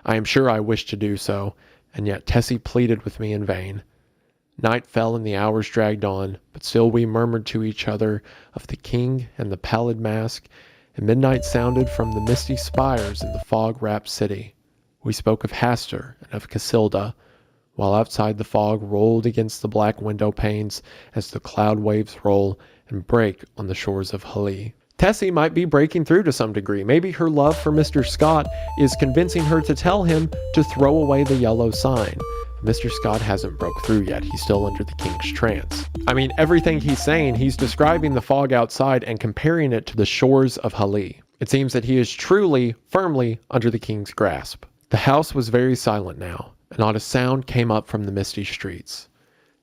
I am sure I wished to do so, and yet Tessie pleaded with me in vain. Night fell and the hours dragged on, but still we murmured to each other of the king and the pallid mask, and midnight sounded from the misty spires in the fog-wrapped city. We spoke of Hastur and of Casilda, while outside the fog rolled against the black window panes as the cloud waves roll and break on the shores of Hali. Tessie might be breaking through to some degree. Maybe her love for Mr. Scott is convincing her to tell him to throw away the yellow sign. Mr. Scott hasn't broke through yet. He's still under the king's trance. I mean, everything he's saying, he's describing the fog outside and comparing it to the shores of Hali. It seems that he is truly, firmly under the king's grasp. The house was very silent now, and not a sound came up from the misty streets.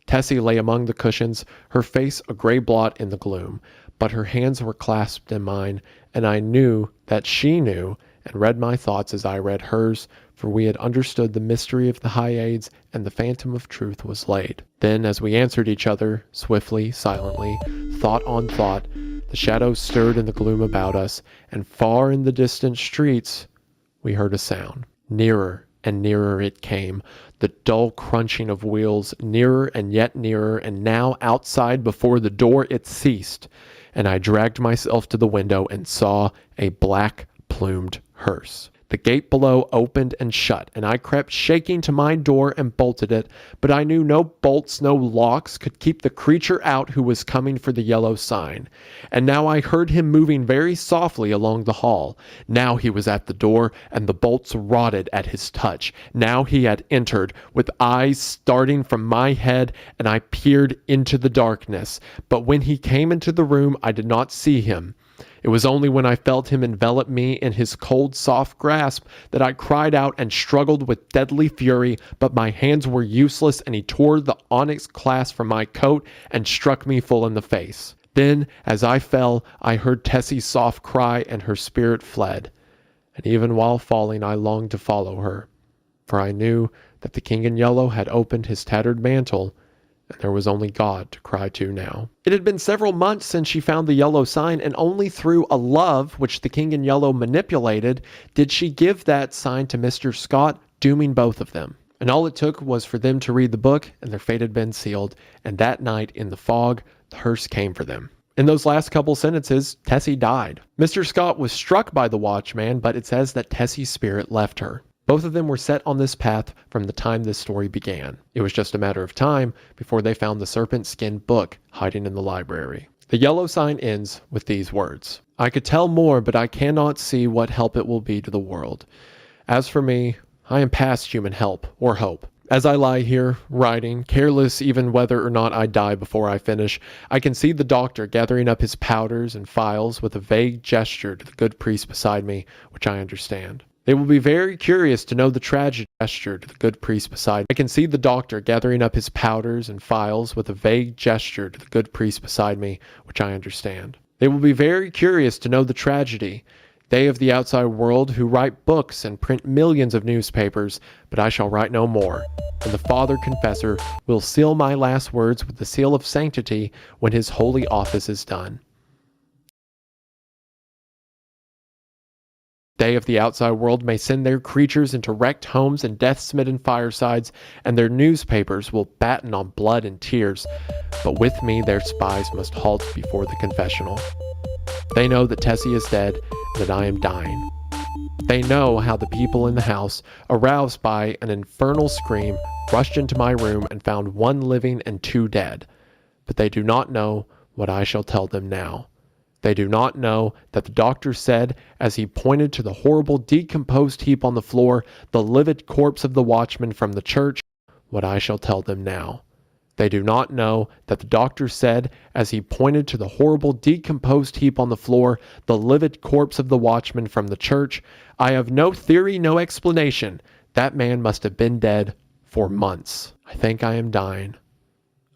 Tessie lay among the cushions, her face a gray blot in the gloom, but her hands were clasped in mine, and I knew that she knew and read my thoughts as I read hers, for we had understood the mystery of the Hyades, and the phantom of truth was laid. Then, as we answered each other, swiftly, silently, thought on thought, the shadows stirred in the gloom about us, and far in the distant streets we heard a sound. Nearer and nearer it came, the dull crunching of wheels, nearer and yet nearer, and now outside before the door it ceased, and I dragged myself to the window and saw a black-plumed hearse. The gate below opened and shut, and I crept shaking to my door and bolted it, but I knew no bolts, no locks could keep the creature out who was coming for the yellow sign. And now I heard him moving very softly along the hall. Now he was at the door, and the bolts rotted at his touch. Now he had entered, with eyes starting from my head, and I peered into the darkness. But when he came into the room, I did not see him. It was only when I felt him envelop me in his cold, soft grasp that I cried out and struggled with deadly fury, but my hands were useless, and he tore the onyx clasp from my coat and struck me full in the face. Then, as I fell, I heard Tessie's soft cry, and her spirit fled. And even while falling, I longed to follow her, for I knew that the King in Yellow had opened his tattered mantle, and there was only God to cry to now. It had been several months since she found the yellow sign, and only through a love which the King in Yellow manipulated did she give that sign to Mr. Scott, dooming both of them. And all it took was for them to read the book, and their fate had been sealed. And that night in the fog, the hearse came for them. In those last couple sentences, Tessie died. Mr. Scott was struck by the watchman, but it says that Tessie's spirit left her. Both of them were set on this path from the time this story began. It was just a matter of time before they found the serpent skin book hiding in the library. The yellow sign ends with these words: "I could tell more, but I cannot see what help it will be to the world. As for me, I am past human help or hope. As I lie here, writing, careless even whether or not I die before I finish, I can see the doctor gathering up his powders and phials with a vague gesture to the good priest beside me, which I understand. They will be very curious to know the tragic gesture to the good priest beside me. I can see the doctor gathering up his powders and phials with a vague gesture to the good priest beside me, which I understand. They will be very curious to know the tragedy. They of the outside world who write books and print millions of newspapers, but I shall write no more. And the Father Confessor will seal my last words with the seal of sanctity when his holy office is done. They of the outside world may send their creatures into wrecked homes and death-smitten firesides, and their newspapers will batten on blood and tears, but with me their spies must halt before the confessional. They know that Tessie is dead and that I am dying. They know how the people in the house, aroused by an infernal scream, rushed into my room and found 1 living and 2 dead. But they do not know what I shall tell them now. They do not know that the doctor said, as he pointed to the horrible decomposed heap on the floor, the livid corpse of the watchman from the church, what I shall tell them now. They do not know that the doctor said, as he pointed to the horrible decomposed heap on the floor, the livid corpse of the watchman from the church, I have no theory, no explanation. That man must have been dead for months. I think I am dying.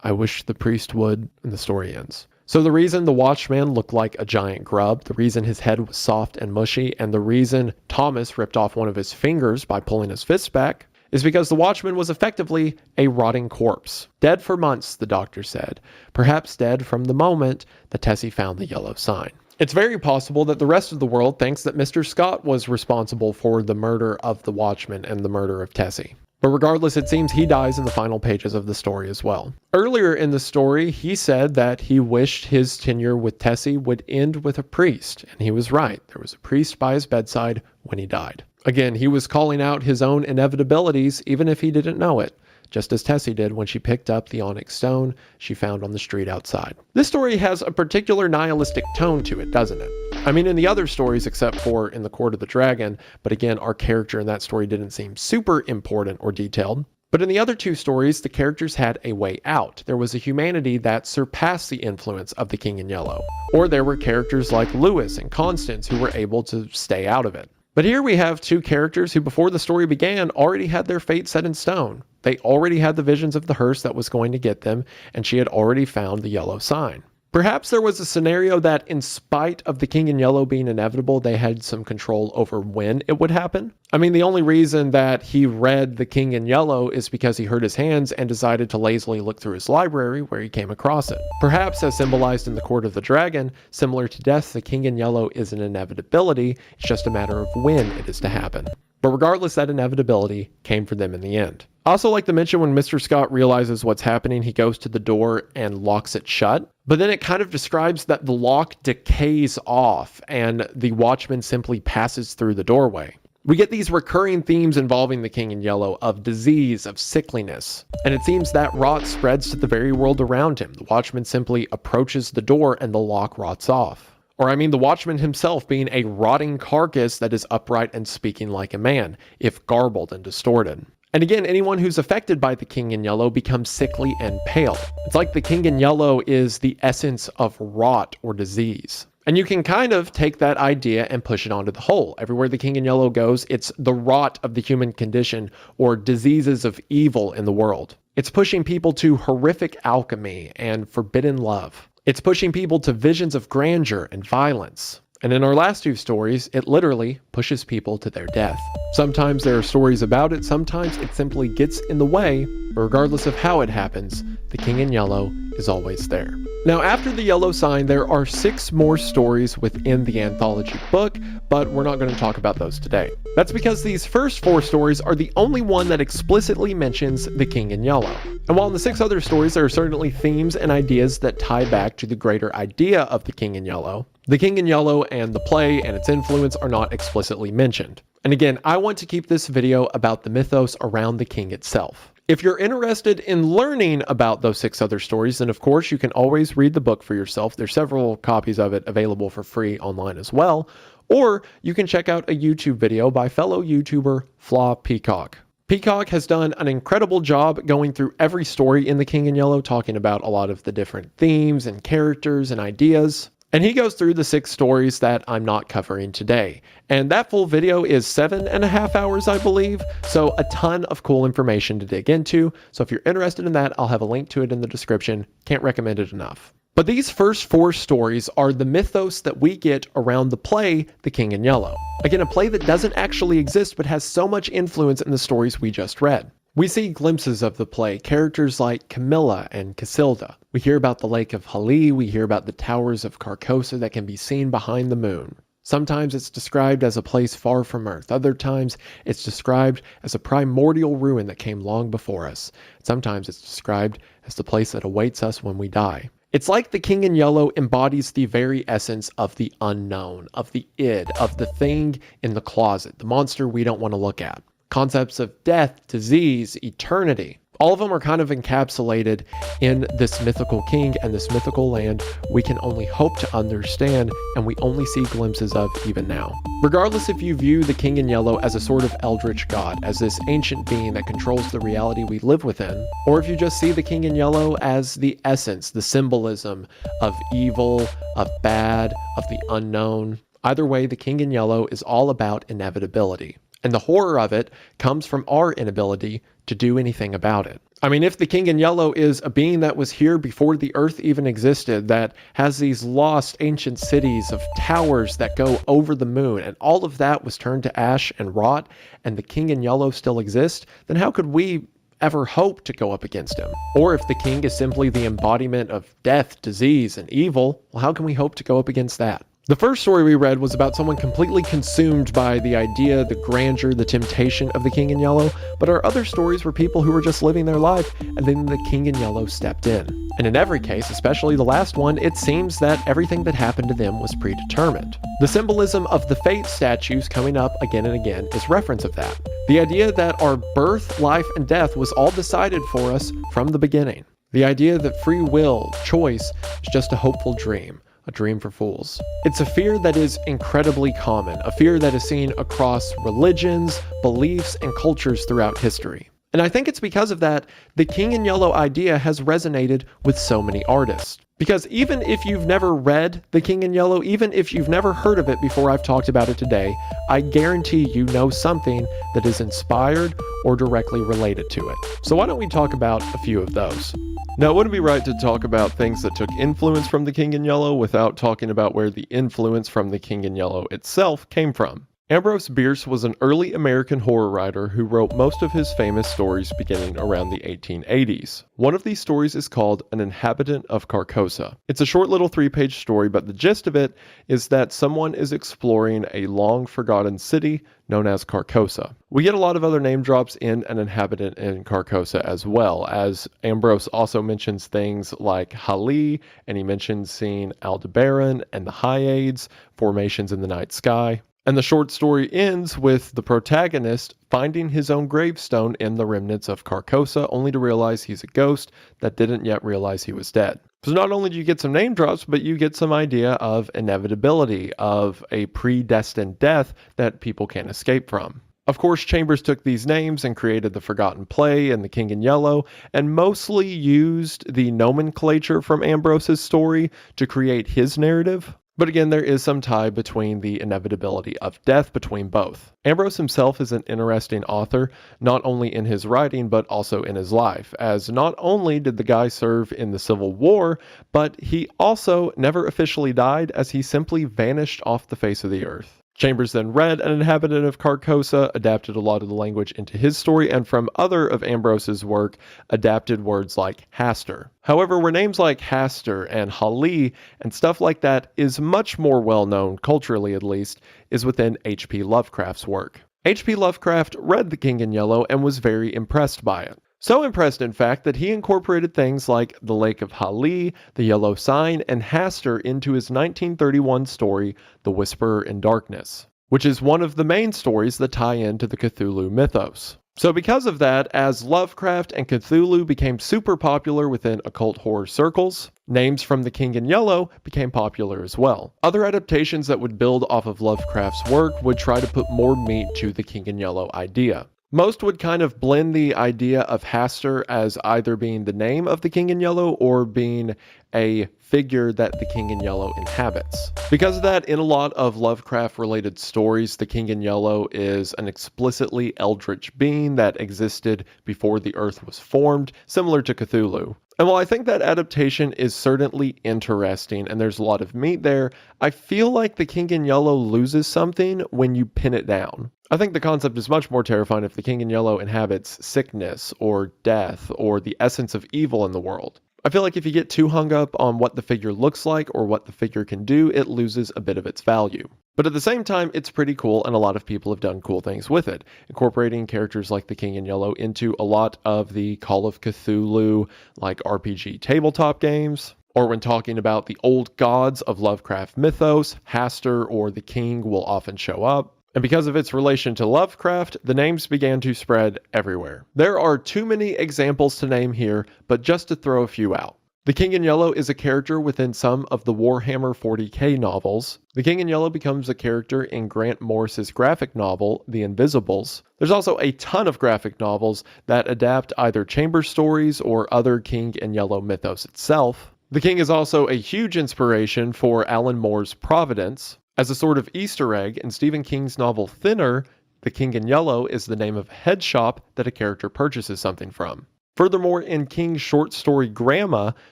I wish the priest would, and the story ends. So the reason the watchman looked like a giant grub, the reason his head was soft and mushy, and the reason Thomas ripped off one of his fingers by pulling his fist back, is because the watchman was effectively a rotting corpse. Dead for months, the doctor said. Perhaps dead from the moment that Tessie found the yellow sign. It's very possible that the rest of the world thinks that Mr. Scott was responsible for the murder of the watchman and the murder of Tessie. But regardless, it seems he dies in the final pages of the story as well. Earlier in the story, he said that he wished his tenure with Tessie would end with a priest, and he was right. There was a priest by his bedside when he died. Again, he was calling out his own inevitabilities even if he didn't know it, just as Tessie did when she picked up the onyx stone she found on the street outside. This story has a particular nihilistic tone to it, doesn't it? I mean, in the other stories, except for in the Court of the Dragon, but again, our character in that story didn't seem super important or detailed. But in the other 2 stories, the characters had a way out. There was a humanity that surpassed the influence of the King in Yellow. Or there were characters like Lewis and Constance who were able to stay out of it. But here we have 2 characters who, before the story began, already had their fate set in stone. They already had the visions of the hearse that was going to get them, and she had already found the yellow sign. Perhaps there was a scenario that, in spite of the King in Yellow being inevitable, they had some control over when it would happen. I mean, the only reason that he read the King in Yellow is because he hurt his hands and decided to lazily look through his library where he came across it. Perhaps, as symbolized in the Court of the Dragon, similar to death, the King in Yellow is an inevitability. It's just a matter of when it is to happen. But regardless, that inevitability came for them in the end. I also like to mention when Mr. Scott realizes what's happening, he goes to the door and locks it shut. But then it kind of describes that the lock decays off and the watchman simply passes through the doorway. We get these recurring themes involving the King in Yellow of disease, of sickliness. And it seems that rot spreads to the very world around him. The watchman simply approaches the door and the lock rots off. Or I mean the watchman himself being a rotting carcass that is upright and speaking like a man, if garbled and distorted. And again, anyone who's affected by the King in Yellow becomes sickly and pale. It's like the King in Yellow is the essence of rot or disease. And you can kind of take that idea and push it onto the whole. Everywhere the King in Yellow goes, it's the rot of the human condition or diseases of evil in the world. It's pushing people to horrific alchemy and forbidden love. It's pushing people to visions of grandeur and violence. And in our last 2 stories, it literally pushes people to their death. Sometimes there are stories about it, sometimes it simply gets in the way, but regardless of how it happens, the King in Yellow is always there. Now, after the yellow sign, there are 6 more stories within the anthology book, but we're not going to talk about those today. That's because these first 4 stories are the only one that explicitly mentions the King in Yellow. And while in the 6 other stories there are certainly themes and ideas that tie back to the greater idea of the King in Yellow, the King in Yellow and the play and its influence are not explicitly mentioned. And again, I want to keep this video about the mythos around the king itself. If you're interested in learning about those 6 other stories, then of course you can always read the book for yourself. There's several copies of it available for free online as well. Or you can check out a YouTube video by fellow YouTuber Flaw Peacock. Peacock has done an incredible job going through every story in The King in Yellow, talking about a lot of the different themes and characters and ideas. And he goes through the 6 stories that I'm not covering today. And that full video is 7.5 hours, I believe. So a ton of cool information to dig into. So if you're interested in that, I'll have a link to it in the description. Can't recommend it enough. But these first 4 stories are the mythos that we get around the play, The King in Yellow. Again, a play that doesn't actually exist, but has so much influence in the stories we just read. We see glimpses of the play, characters like Camilla and Casilda. We hear about the Lake of Hali, we hear about the towers of Carcosa that can be seen behind the moon. Sometimes it's described as a place far from Earth. Other times it's described as a primordial ruin that came long before us. Sometimes it's described as the place that awaits us when we die. It's like the King in Yellow embodies the very essence of the unknown, of the id, of the thing in the closet, the monster we don't want to look at. Concepts of death, disease, eternity. All of them are kind of encapsulated in this mythical king and this mythical land we can only hope to understand and we only see glimpses of even now. Regardless if you view the King in Yellow as a sort of eldritch god, as this ancient being that controls the reality we live within, or if you just see the King in Yellow as the essence, the symbolism of evil, of bad, of the unknown, either way, the King in Yellow is all about inevitability. And the horror of it comes from our inability to do anything about it. I mean, if the King in Yellow is a being that was here before the earth even existed, that has these lost ancient cities of towers that go over the moon, and all of that was turned to ash and rot, and the King in Yellow still exists, then how could we ever hope to go up against him? Or if the king is simply the embodiment of death, disease, and evil, well, how can we hope to go up against that? The first story we read was about someone completely consumed by the idea, the grandeur, the temptation of the King in Yellow, but our other stories were people who were just living their life, and then the King in Yellow stepped in. And in every case, especially the last one, it seems that everything that happened to them was predetermined. The symbolism of the fate statues coming up again and again is reference of that. The idea that our birth, life, and death was all decided for us from the beginning. The idea that free will, choice, is just a hopeful dream. A dream for fools. It's a fear that is incredibly common, a fear that is seen across religions, beliefs, and cultures throughout history. And I think it's because of that, the King in Yellow idea has resonated with so many artists. Because even if you've never read The King in Yellow, even if you've never heard of it before I've talked about it today, I guarantee you know something that is inspired or directly related to it. So why don't we talk about a few of those? Now, it wouldn't be right to talk about things that took influence from the King in Yellow without talking about where the influence from the King in Yellow itself came from. Ambrose Bierce was an early American horror writer who wrote most of his famous stories beginning around the 1880s. One of these stories is called An Inhabitant of Carcosa. It's a short little 3-page story, but the gist of it is that someone is exploring a long-forgotten city known as Carcosa. We get a lot of other name drops in An Inhabitant in Carcosa as well, as Ambrose also mentions things like Hali, and he mentions seeing Aldebaran and the Hyades, formations in the night sky. And the short story ends with the protagonist finding his own gravestone in the remnants of Carcosa, only to realize he's a ghost that didn't yet realize he was dead. So not only do you get some name drops, but you get some idea of inevitability, of a predestined death that people can't escape from. Of course, Chambers took these names and created the Forgotten Play and the King in Yellow, and mostly used the nomenclature from Ambrose's story to create his narrative. But again, there is some tie between the inevitability of death between both. Ambrose himself is an interesting author, not only in his writing, but also in his life, as not only did the guy serve in the Civil War, but he also never officially died, as he simply vanished off the face of the earth. Chambers then read An Inhabitant of Carcosa, adapted a lot of the language into his story, and from other of Ambrose's work, adapted words like Hastur. However, where names like Hastur and Hali and stuff like that is much more well known, culturally at least, is within H.P. Lovecraft's work. H.P. Lovecraft read The King in Yellow and was very impressed by it. So impressed, in fact, that he incorporated things like the Lake of Hali, the Yellow Sign, and Hastur into his 1931 story, The Whisperer in Darkness, which is one of the main stories that tie into the Cthulhu mythos. So because of that, as Lovecraft and Cthulhu became super popular within occult horror circles, names from The King in Yellow became popular as well. Other adaptations that would build off of Lovecraft's work would try to put more meat to the King in Yellow idea. Most would kind of blend the idea of Hastur as either being the name of the King in Yellow or being a figure that the King in Yellow inhabits. Because of that, in a lot of Lovecraft-related stories, the King in Yellow is an explicitly eldritch being that existed before the Earth was formed, similar to Cthulhu. And while I think that adaptation is certainly interesting and there's a lot of meat there, I feel like the King in Yellow loses something when you pin it down. I think the concept is much more terrifying if the King in Yellow inhabits sickness or death or the essence of evil in the world. I feel like if you get too hung up on what the figure looks like or what the figure can do, it loses a bit of its value. But at the same time, it's pretty cool, and a lot of people have done cool things with it, incorporating characters like the King in Yellow into a lot of the Call of Cthulhu, like RPG tabletop games. Or when talking about the old gods of Lovecraft mythos, Hastur or the King will often show up. And because of its relation to Lovecraft, the names began to spread everywhere. There are too many examples to name here, but just to throw a few out. The King in Yellow is a character within some of the Warhammer 40k novels. The King in Yellow becomes a character in Grant Morris's graphic novel, The Invisibles. There's also a ton of graphic novels that adapt either chamber stories or other King in Yellow mythos itself. The King is also a huge inspiration for Alan Moore's Providence. As a sort of Easter egg, in Stephen King's novel Thinner, the King in Yellow is the name of a head shop that a character purchases something from. Furthermore, in King's short story Grandma,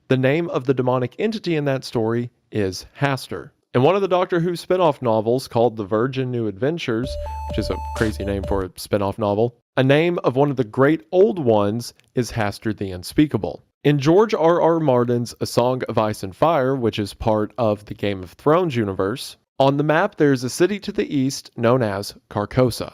the name of the demonic entity in that story is Hastur. In one of the Doctor Who spin-off novels called The Virgin New Adventures, which is a crazy name for a spin-off novel, a name of one of the great old ones is Hastur the Unspeakable. In George R.R. Martin's A Song of Ice and Fire, which is part of the Game of Thrones universe, on the map there is a city to the east known as Carcosa.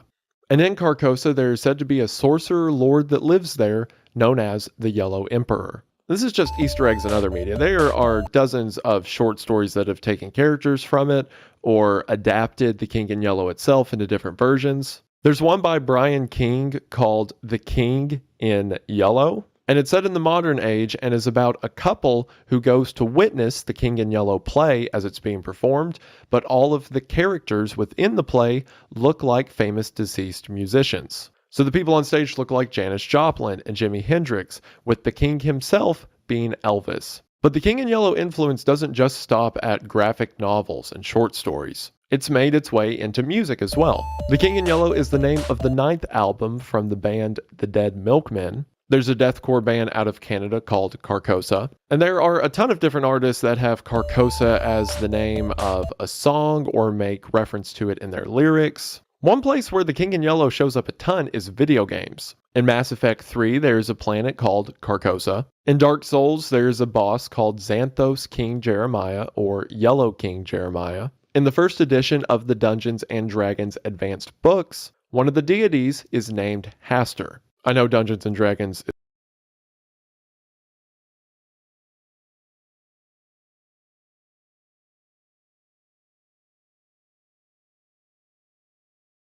And in Carcosa there is said to be a sorcerer lord that lives there known as the Yellow Emperor. This is just Easter eggs in other media. There are dozens of short stories that have taken characters from it or adapted the King in Yellow itself into different versions. There's one by Brian King called The King in Yellow. And it's set in the modern age and is about a couple who goes to witness the King in Yellow play as it's being performed, but all of the characters within the play look like famous deceased musicians. So the people on stage look like Janis Joplin and Jimi Hendrix, with the King himself being Elvis. But the King in Yellow influence doesn't just stop at graphic novels and short stories. It's made its way into music as well. The King in Yellow is the name of the 9th album from the band The Dead Milkmen. There's a deathcore band out of Canada called Carcosa. And there are a ton of different artists that have Carcosa as the name of a song or make reference to it in their lyrics. One place where the King in Yellow shows up a ton is video games. In Mass Effect 3, there's a planet called Carcosa. In Dark Souls, there's a boss called Xanthos King Jeremiah or Yellow King Jeremiah. In the first edition of the Dungeons and Dragons Advanced books, one of the deities is named Hastur. I know Dungeons and Dragons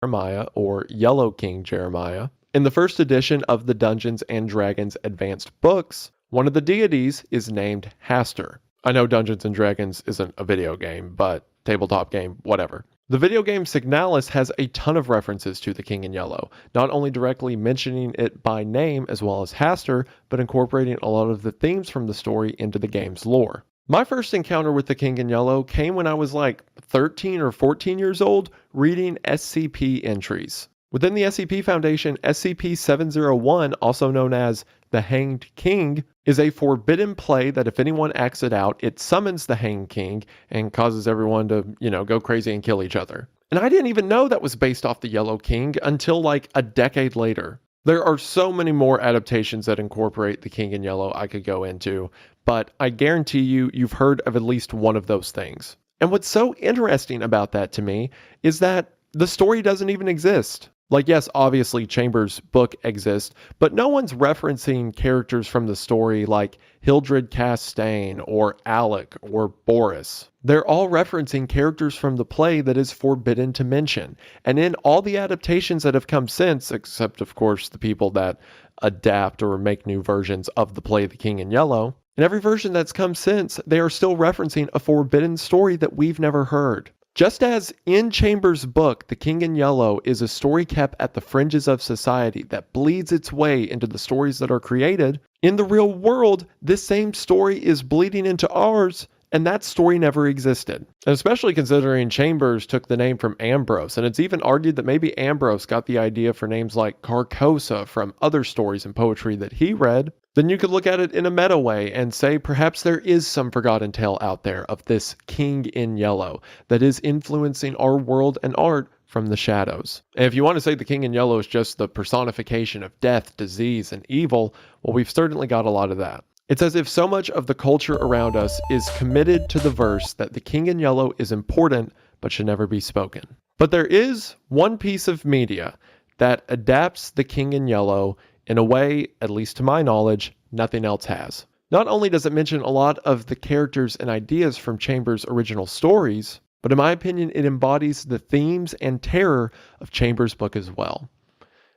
Jeremiah or Yellow King Jeremiah. In the first edition of the Dungeons and Dragons Advanced books, one of the deities is named Hastur. I know Dungeons and Dragons isn't a video game, but tabletop game, whatever. The video game Signalis has a ton of references to the King in Yellow, not only directly mentioning it by name as well as Hastur, but incorporating a lot of the themes from the story into the game's lore. My first encounter with the King in Yellow came when I was like 13 or 14 years old, reading SCP entries. Within the SCP Foundation, SCP-701, also known as the Hanged King, is a forbidden play that if anyone acts it out, it summons the Hanged King and causes everyone to, go crazy and kill each other. And I didn't even know that was based off the Yellow King until like a decade later. There are so many more adaptations that incorporate the King in Yellow I could go into, but I guarantee you've heard of at least one of those things. And what's so interesting about that to me is that the story doesn't even exist. Like, yes, obviously Chambers' book exists, but no one's referencing characters from the story like Hildred Castaigne or Alec or Boris. They're all referencing characters from the play that is forbidden to mention. And in all the adaptations that have come since, except of course the people that adapt or make new versions of the play The King in Yellow, in every version that's come since, they are still referencing a forbidden story that we've never heard. Just as in Chambers' book, The King in Yellow is a story kept at the fringes of society that bleeds its way into the stories that are created, in the real world, this same story is bleeding into ours, and that story never existed. And especially considering Chambers took the name from Ambrose, and it's even argued that maybe Ambrose got the idea for names like Carcosa from other stories and poetry that he read, then you could look at it in a meta way and say perhaps there is some forgotten tale out there of this King in Yellow that is influencing our world and art from the shadows. And if you want to say the King in Yellow is just the personification of death, disease, and evil, well, we've certainly got a lot of that. It's as if so much of the culture around us is committed to the verse that the King in Yellow is important but should never be spoken. But there is one piece of media that adapts the King in Yellow in a way, at least to my knowledge, nothing else has. Not only does it mention a lot of the characters and ideas from Chambers' original stories, but in my opinion, it embodies the themes and terror of Chambers' book as well.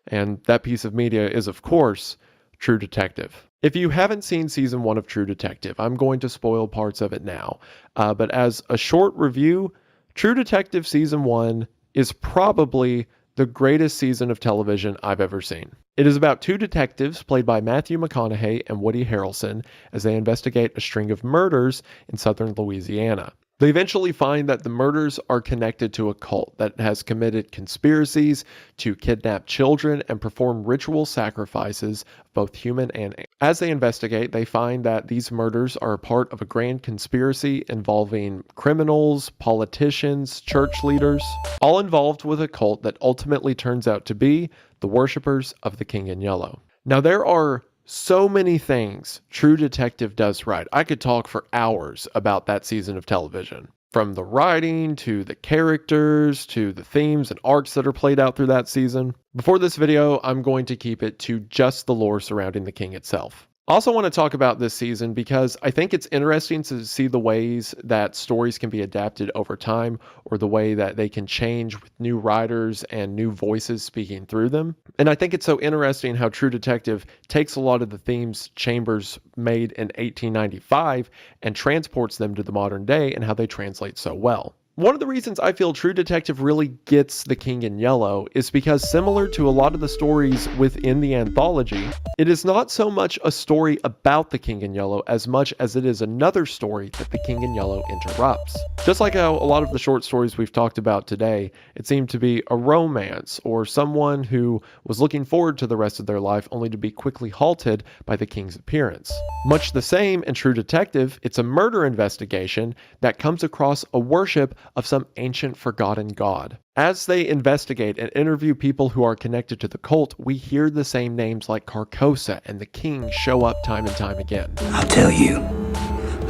And that piece of media is, of course, True Detective. If you haven't seen season 1 of True Detective, I'm going to spoil parts of it now. But as a short review, True Detective season 1 is probably the greatest season of television I've ever seen. It is about two detectives played by Matthew McConaughey and Woody Harrelson as they investigate a string of murders in southern Louisiana. They eventually find that the murders are connected to a cult that has committed conspiracies to kidnap children and perform ritual sacrifices, both human and animal. As they investigate, they find that these murders are a part of a grand conspiracy involving criminals, politicians, church leaders, all involved with a cult that ultimately turns out to be the worshippers of the King in Yellow. Now, there are so many things True Detective does right. I could talk for hours about that season of television. From the writing, to the characters, to the themes and arcs that are played out through that season. Before this video, I'm going to keep it to just the lore surrounding the King itself. I also want to talk about this season because I think it's interesting to see the ways that stories can be adapted over time, or the way that they can change with new writers and new voices speaking through them. And I think it's so interesting how True Detective takes a lot of the themes Chambers made in 1895 and transports them to the modern day, and how they translate so well. One of the reasons I feel True Detective really gets the King in Yellow is because, similar to a lot of the stories within the anthology, it is not so much a story about the King in Yellow as much as it is another story that the King in Yellow interrupts. Just like how a lot of the short stories we've talked about today, it seemed to be a romance or someone who was looking forward to the rest of their life only to be quickly halted by the King's appearance. Much the same in True Detective, it's a murder investigation that comes across a worship of some ancient forgotten god. As they investigate and interview people who are connected to the cult, we hear the same names like Carcosa and the King show up time and time again. I'll tell you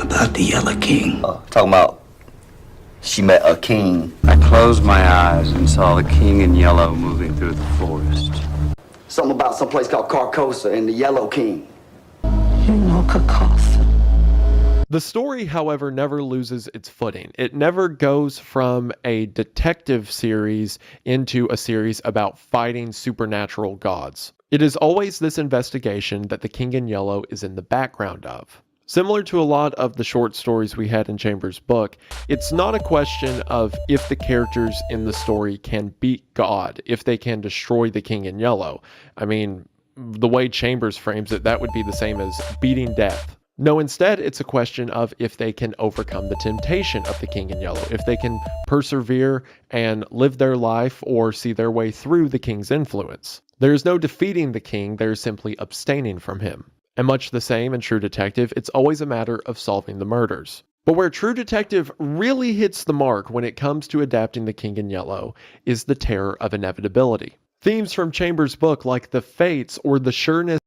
about the Yellow King. Talking about she met a king. I closed my eyes and saw the King in Yellow moving through the forest. Something about some place called Carcosa and the Yellow King. You know Carcosa. The story, however, never loses its footing. It never goes from a detective series into a series about fighting supernatural gods. It is always this investigation that the King in Yellow is in the background of. Similar to a lot of the short stories we had in Chambers' book, it's not a question of if the characters in the story can beat God, if they can destroy the King in Yellow. I mean, the way Chambers frames it, that would be the same as beating death. No, instead, it's a question of if they can overcome the temptation of the King in Yellow, if they can persevere and live their life or see their way through the King's influence. There is no defeating the King, there is simply abstaining from him. And much the same in True Detective, it's always a matter of solving the murders. But where True Detective really hits the mark when it comes to adapting The King in Yellow is the terror of inevitability. Themes from Chambers' book like the fates or the sureness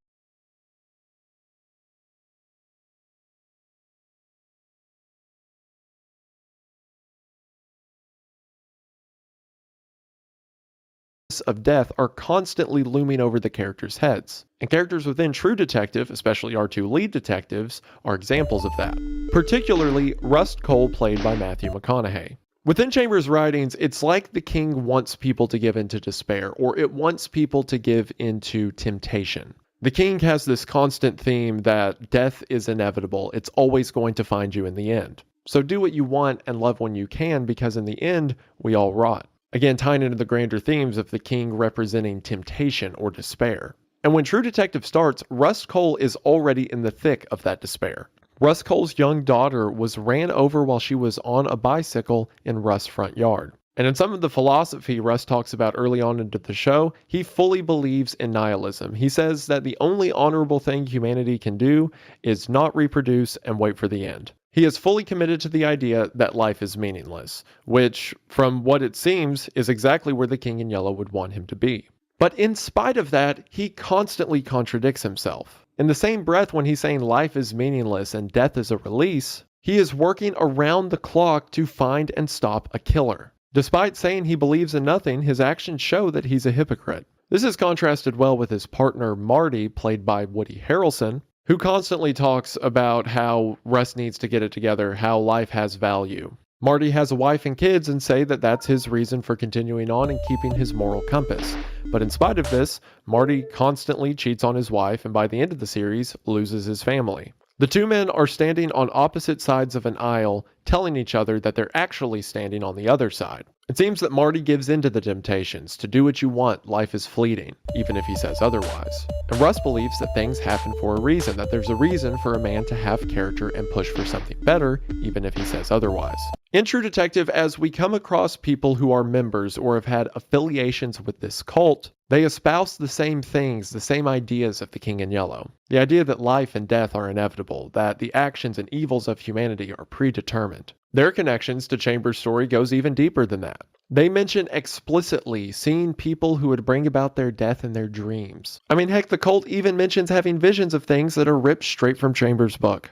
of death are constantly looming over the characters' heads. And characters within True Detective, especially our two lead detectives, are examples of that. Particularly Rust Cole, played by Matthew McConaughey. Within Chambers' writings, it's like the king wants people to give into despair, or it wants people to give into temptation. The king has this constant theme that death is inevitable. It's always going to find you in the end. So do what you want and love when you can, because in the end, we all rot. Again, tying into the grander themes of the king representing temptation or despair. And when True Detective starts, Rust Cole is already in the thick of that despair. Rust Cole's young daughter was ran over while she was on a bicycle in Rust's front yard. And in some of the philosophy Rust talks about early on into the show, he fully believes in nihilism. He says that the only honorable thing humanity can do is not reproduce and wait for the end. He is fully committed to the idea that life is meaningless, which, from what it seems, is exactly where the King in Yellow would want him to be. But in spite of that, he constantly contradicts himself. In the same breath, when he's saying life is meaningless and death is a release, he is working around the clock to find and stop a killer. Despite saying he believes in nothing, his actions show that he's a hypocrite. This is contrasted well with his partner Marty, played by Woody Harrelson, who constantly talks about how Russ needs to get it together, how life has value. Marty has a wife and kids and say that that's his reason for continuing on and keeping his moral compass. But in spite of this, Marty constantly cheats on his wife and by the end of the series, loses his family. The two men are standing on opposite sides of an aisle, telling each other that they're actually standing on the other side. It seems that Marty gives in to the temptations. To do what you want, life is fleeting, even if he says otherwise. And Russ believes that things happen for a reason, that there's a reason for a man to have character and push for something better, even if he says otherwise. In True Detective, as we come across people who are members or have had affiliations with this cult, they espouse the same things, the same ideas of the King in Yellow. The idea that life and death are inevitable, that the actions and evils of humanity are predetermined. Their connections to Chambers' story goes even deeper than that. They mention explicitly seeing people who would bring about their death in their dreams. I mean, heck, the cult even mentions having visions of things that are ripped straight from Chambers' book.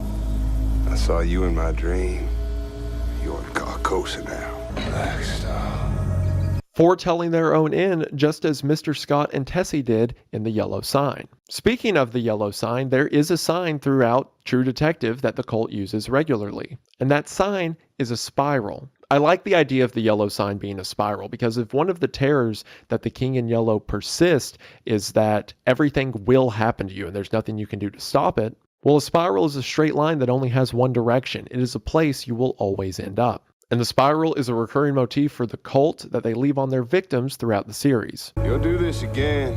I saw you in my dream. You're in Carcosa now. Black Star. Foretelling their own end, just as Mr. Scott and Tessie did in The Yellow Sign. Speaking of The Yellow Sign, there is a sign throughout True Detective that the cult uses regularly, and that sign is a spiral. I like the idea of the yellow sign being a spiral, because if one of the terrors that the King in Yellow persist is that everything will happen to you and there's nothing you can do to stop it, well, a spiral is a straight line that only has one direction. It is a place you will always end up. And the spiral is a recurring motif for the cult that they leave on their victims throughout the series. You'll do this again.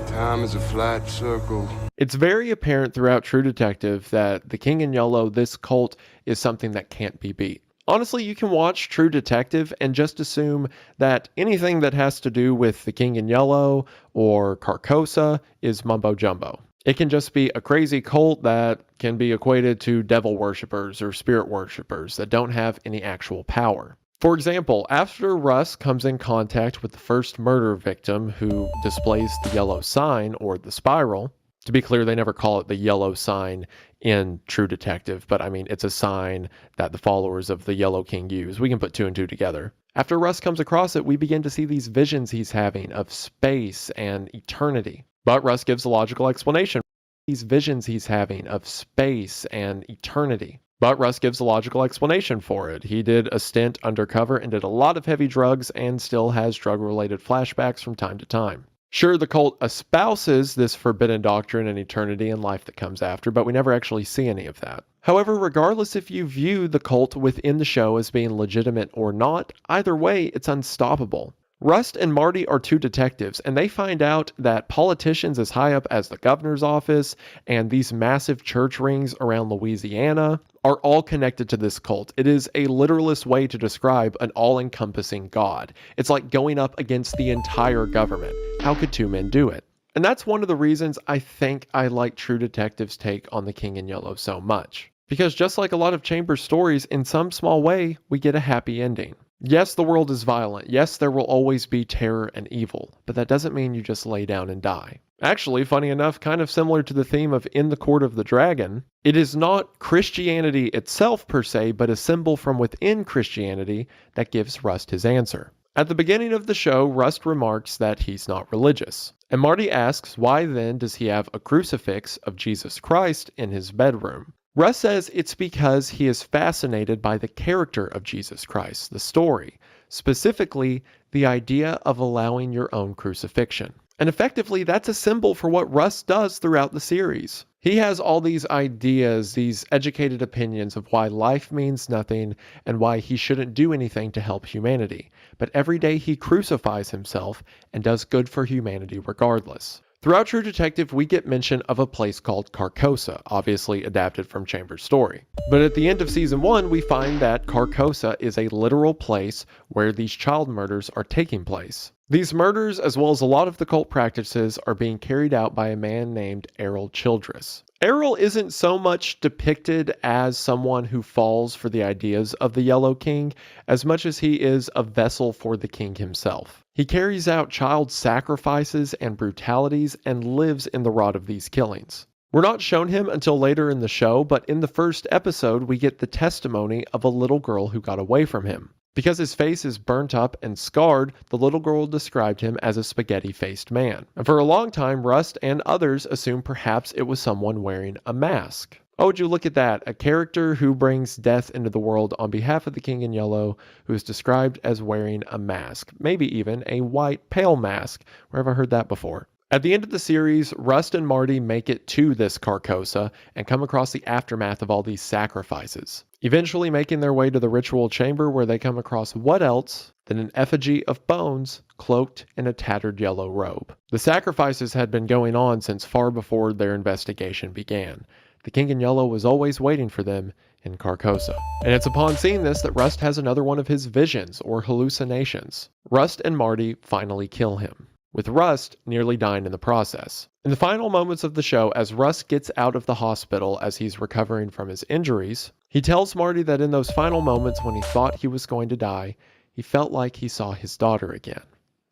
Time is a flat circle. It's very apparent throughout True Detective that the King in Yellow, this cult, is something that can't be beat. Honestly, you can watch True Detective and just assume that anything that has to do with the King in Yellow or Carcosa is mumbo jumbo. It can just be a crazy cult that can be equated to devil worshippers or spirit worshippers that don't have any actual power. For example, after Russ comes in contact with the first murder victim who displays the yellow sign or the spiral, to be clear, they never call it the yellow sign in True Detective, but I mean, it's a sign that the followers of the Yellow King use. We can put two and two together. After Russ comes across it, we begin to see these visions he's having of space and eternity. But Russ gives a logical explanation. These visions he's having of space and eternity. But Russ gives a logical explanation for it. He did a stint undercover and did a lot of heavy drugs and still has drug-related flashbacks from time to time. Sure, the cult espouses this forbidden doctrine and eternity and life that comes after, but we never actually see any of that. However, regardless if you view the cult within the show as being legitimate or not, either way, it's unstoppable. Rust and Marty are two detectives, and they find out that politicians as high up as the governor's office and these massive church rings around Louisiana are all connected to this cult. It is a literalist way to describe an all-encompassing god. It's like going up against the entire government. How could two men do it? And that's one of the reasons I think I like True Detective's take on the King in Yellow so much. Because just like a lot of Chambers stories, in some small way, we get a happy ending. Yes, the world is violent. Yes, there will always be terror and evil, but that doesn't mean you just lay down and die. Actually, funny enough, kind of similar to the theme of In the Court of the Dragon, it is not Christianity itself per se, but a symbol from within Christianity that gives Rust his answer. At the beginning of the show, Rust remarks that he's not religious. And Marty asks why then does he have a crucifix of Jesus Christ in his bedroom? Rust says it's because he is fascinated by the character of Jesus Christ, the story, specifically the idea of allowing your own crucifixion. And effectively, that's a symbol for what Rust does throughout the series. He has all these ideas, these educated opinions of why life means nothing and why he shouldn't do anything to help humanity. But every day he crucifies himself and does good for humanity regardless. Throughout True Detective, we get mention of a place called Carcosa, obviously adapted from Chambers' story. But at the end of season 1, we find that Carcosa is a literal place where these child murders are taking place. These murders, as well as a lot of the cult practices, are being carried out by a man named Errol Childress. Errol isn't so much depicted as someone who falls for the ideas of the Yellow King, as much as he is a vessel for the king himself. He carries out child sacrifices and brutalities and lives in the rot of these killings. We're not shown him until later in the show, but in the first episode we get the testimony of a little girl who got away from him. Because his face is burnt up and scarred, the little girl described him as a spaghetti-faced man. And for a long time, Rust and others assumed perhaps it was someone wearing a mask. Oh, would you look at that? A character who brings death into the world on behalf of the King in Yellow, who is described as wearing a mask. Maybe even a white pale mask. Where have I heard that before? At the end of the series, Rust and Marty make it to this Carcosa and come across the aftermath of all these sacrifices. Eventually making their way to the ritual chamber where they come across what else than an effigy of Bones cloaked in a tattered yellow robe. The sacrifices had been going on since far before their investigation began. The King in Yellow was always waiting for them in Carcosa. And it's upon seeing this that Rust has another one of his visions or hallucinations. Rust and Marty finally kill him, with Rust nearly dying in the process. In the final moments of the show, as Rust gets out of the hospital as he's recovering from his injuries, he tells Marty that in those final moments when he thought he was going to die, he felt like he saw his daughter again.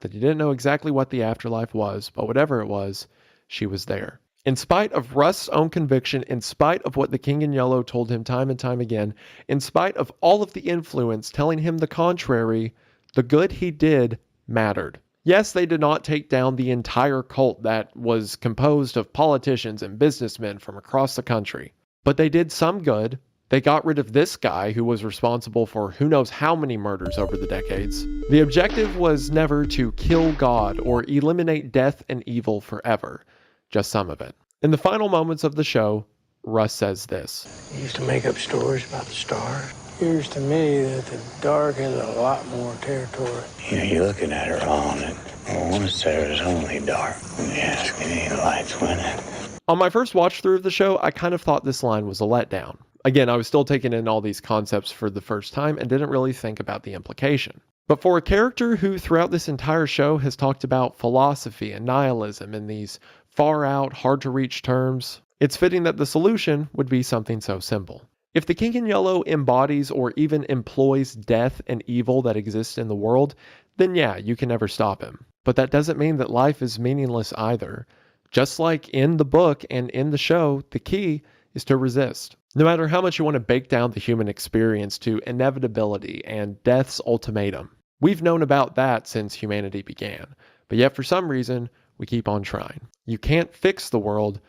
That he didn't know exactly what the afterlife was, but whatever it was, she was there. In spite of Rust's own conviction, in spite of what the King in Yellow told him time and time again, in spite of all of the influence telling him the contrary, the good he did mattered. Yes, they did not take down the entire cult that was composed of politicians and businessmen from across the country, but they did some good. They got rid of this guy who was responsible for who knows how many murders over the decades. The objective was never to kill God or eliminate death and evil forever, just some of it. In the final moments of the show, Russ says this. You used to make up stories about the stars. It appears to me that the dark has a lot more territory. You know, you're looking at her wrong, and once there is only dark. When you ask any lights winning. On my first watch through of the show, I kind of thought this line was a letdown. Again, I was still taking in all these concepts for the first time and didn't really think about the implication. But for a character who throughout this entire show has talked about philosophy and nihilism in these far out, hard to reach terms, it's fitting that the solution would be something so simple. If the King in Yellow embodies or even employs death and evil that exists in the world, then yeah, you can never stop him. But that doesn't mean that life is meaningless either. Just like in the book and in the show, the key is to resist. No matter how much you want to bake down the human experience to inevitability and death's ultimatum. We've known about that since humanity began, but yet for some reason, we keep on trying. You can't fix the world,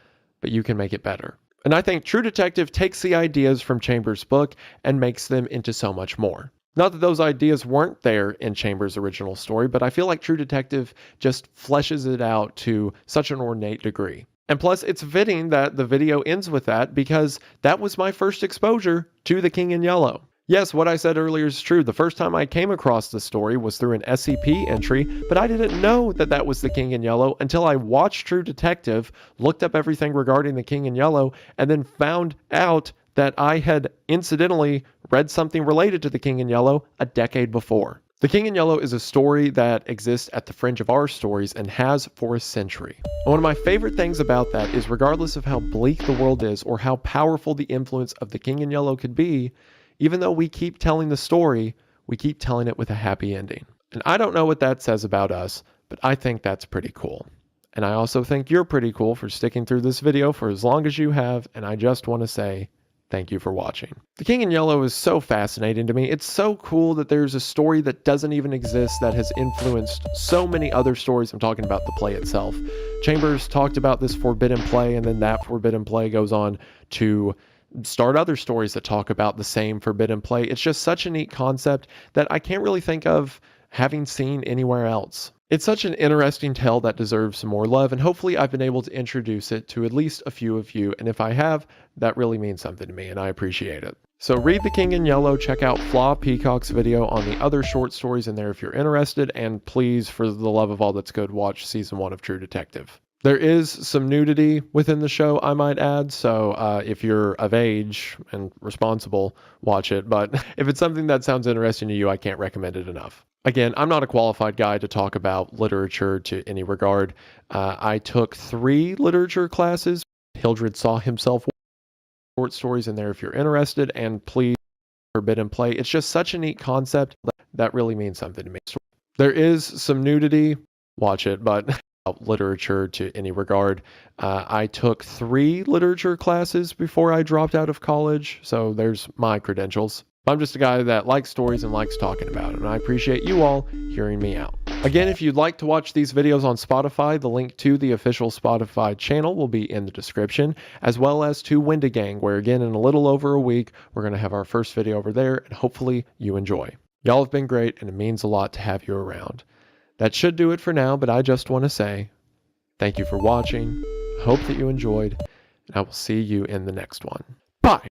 but you can make it better. And I think True Detective takes the ideas from Chambers' book and makes them into so much more. Not that those ideas weren't there in Chambers' original story, but I feel like True Detective just fleshes it out to such an ornate degree. And plus, it's fitting that the video ends with that because that was my first exposure to the King in Yellow. Yes, what I said earlier is true. The first time I came across the story was through an SCP entry, but I didn't know that that was the King in Yellow until I watched True Detective, looked up everything regarding the King in Yellow, and then found out that I had incidentally read something related to the King in Yellow a decade before. The King in Yellow is a story that exists at the fringe of our stories and has for a century. And one of my favorite things about that is regardless of how bleak the world is or how powerful the influence of the King in Yellow could be, even though we keep telling the story, we keep telling it with a happy ending. And I don't know what that says about us, but I think that's pretty cool. And I also think you're pretty cool for sticking through this video for as long as you have, and I just want to say thank you for watching. The King in Yellow is so fascinating to me. It's so cool that there's a story that doesn't even exist that has influenced so many other stories. I'm talking about the play itself. Chambers talked about this forbidden play, and then that forbidden play goes on to start other stories that talk about the same forbidden play. It's just such a neat concept that I can't really think of having seen anywhere else. It's such an interesting tale that deserves some more love, and hopefully I've been able to introduce it to at least a few of you, and if I have, that really means something to me, and I appreciate it. So read The King in Yellow, check out Flaw Peacock's video on the other short stories in there if you're interested, and please, for the love of all that's good, watch season 1 of True Detective. There is some nudity within the show, I might add, so if you're of age and responsible, watch it, but if it's something that sounds interesting to you, I can't recommend it enough. Again, I'm not a qualified guy to talk about literature to any regard. I took 3 literature classes. Hildred saw himself short stories in there if you're interested, and please, forbidden play. It's just such a neat concept that really means something to me. There is some nudity, watch it, but literature to any regard. I took 3 literature classes before I dropped out of college, so there's my credentials. I'm just a guy that likes stories and likes talking about it, and I appreciate you all hearing me out. Again, if you'd like to watch these videos on Spotify, the link to the official Spotify channel will be in the description, as well as to Wendigang, where again, in a little over a week, we're going to have our first video over there, and hopefully you enjoy. Y'all have been great, and it means a lot to have you around. That should do it for now, but I just want to say thank you for watching. I hope that you enjoyed, and I will see you in the next one. Bye!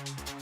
Bye.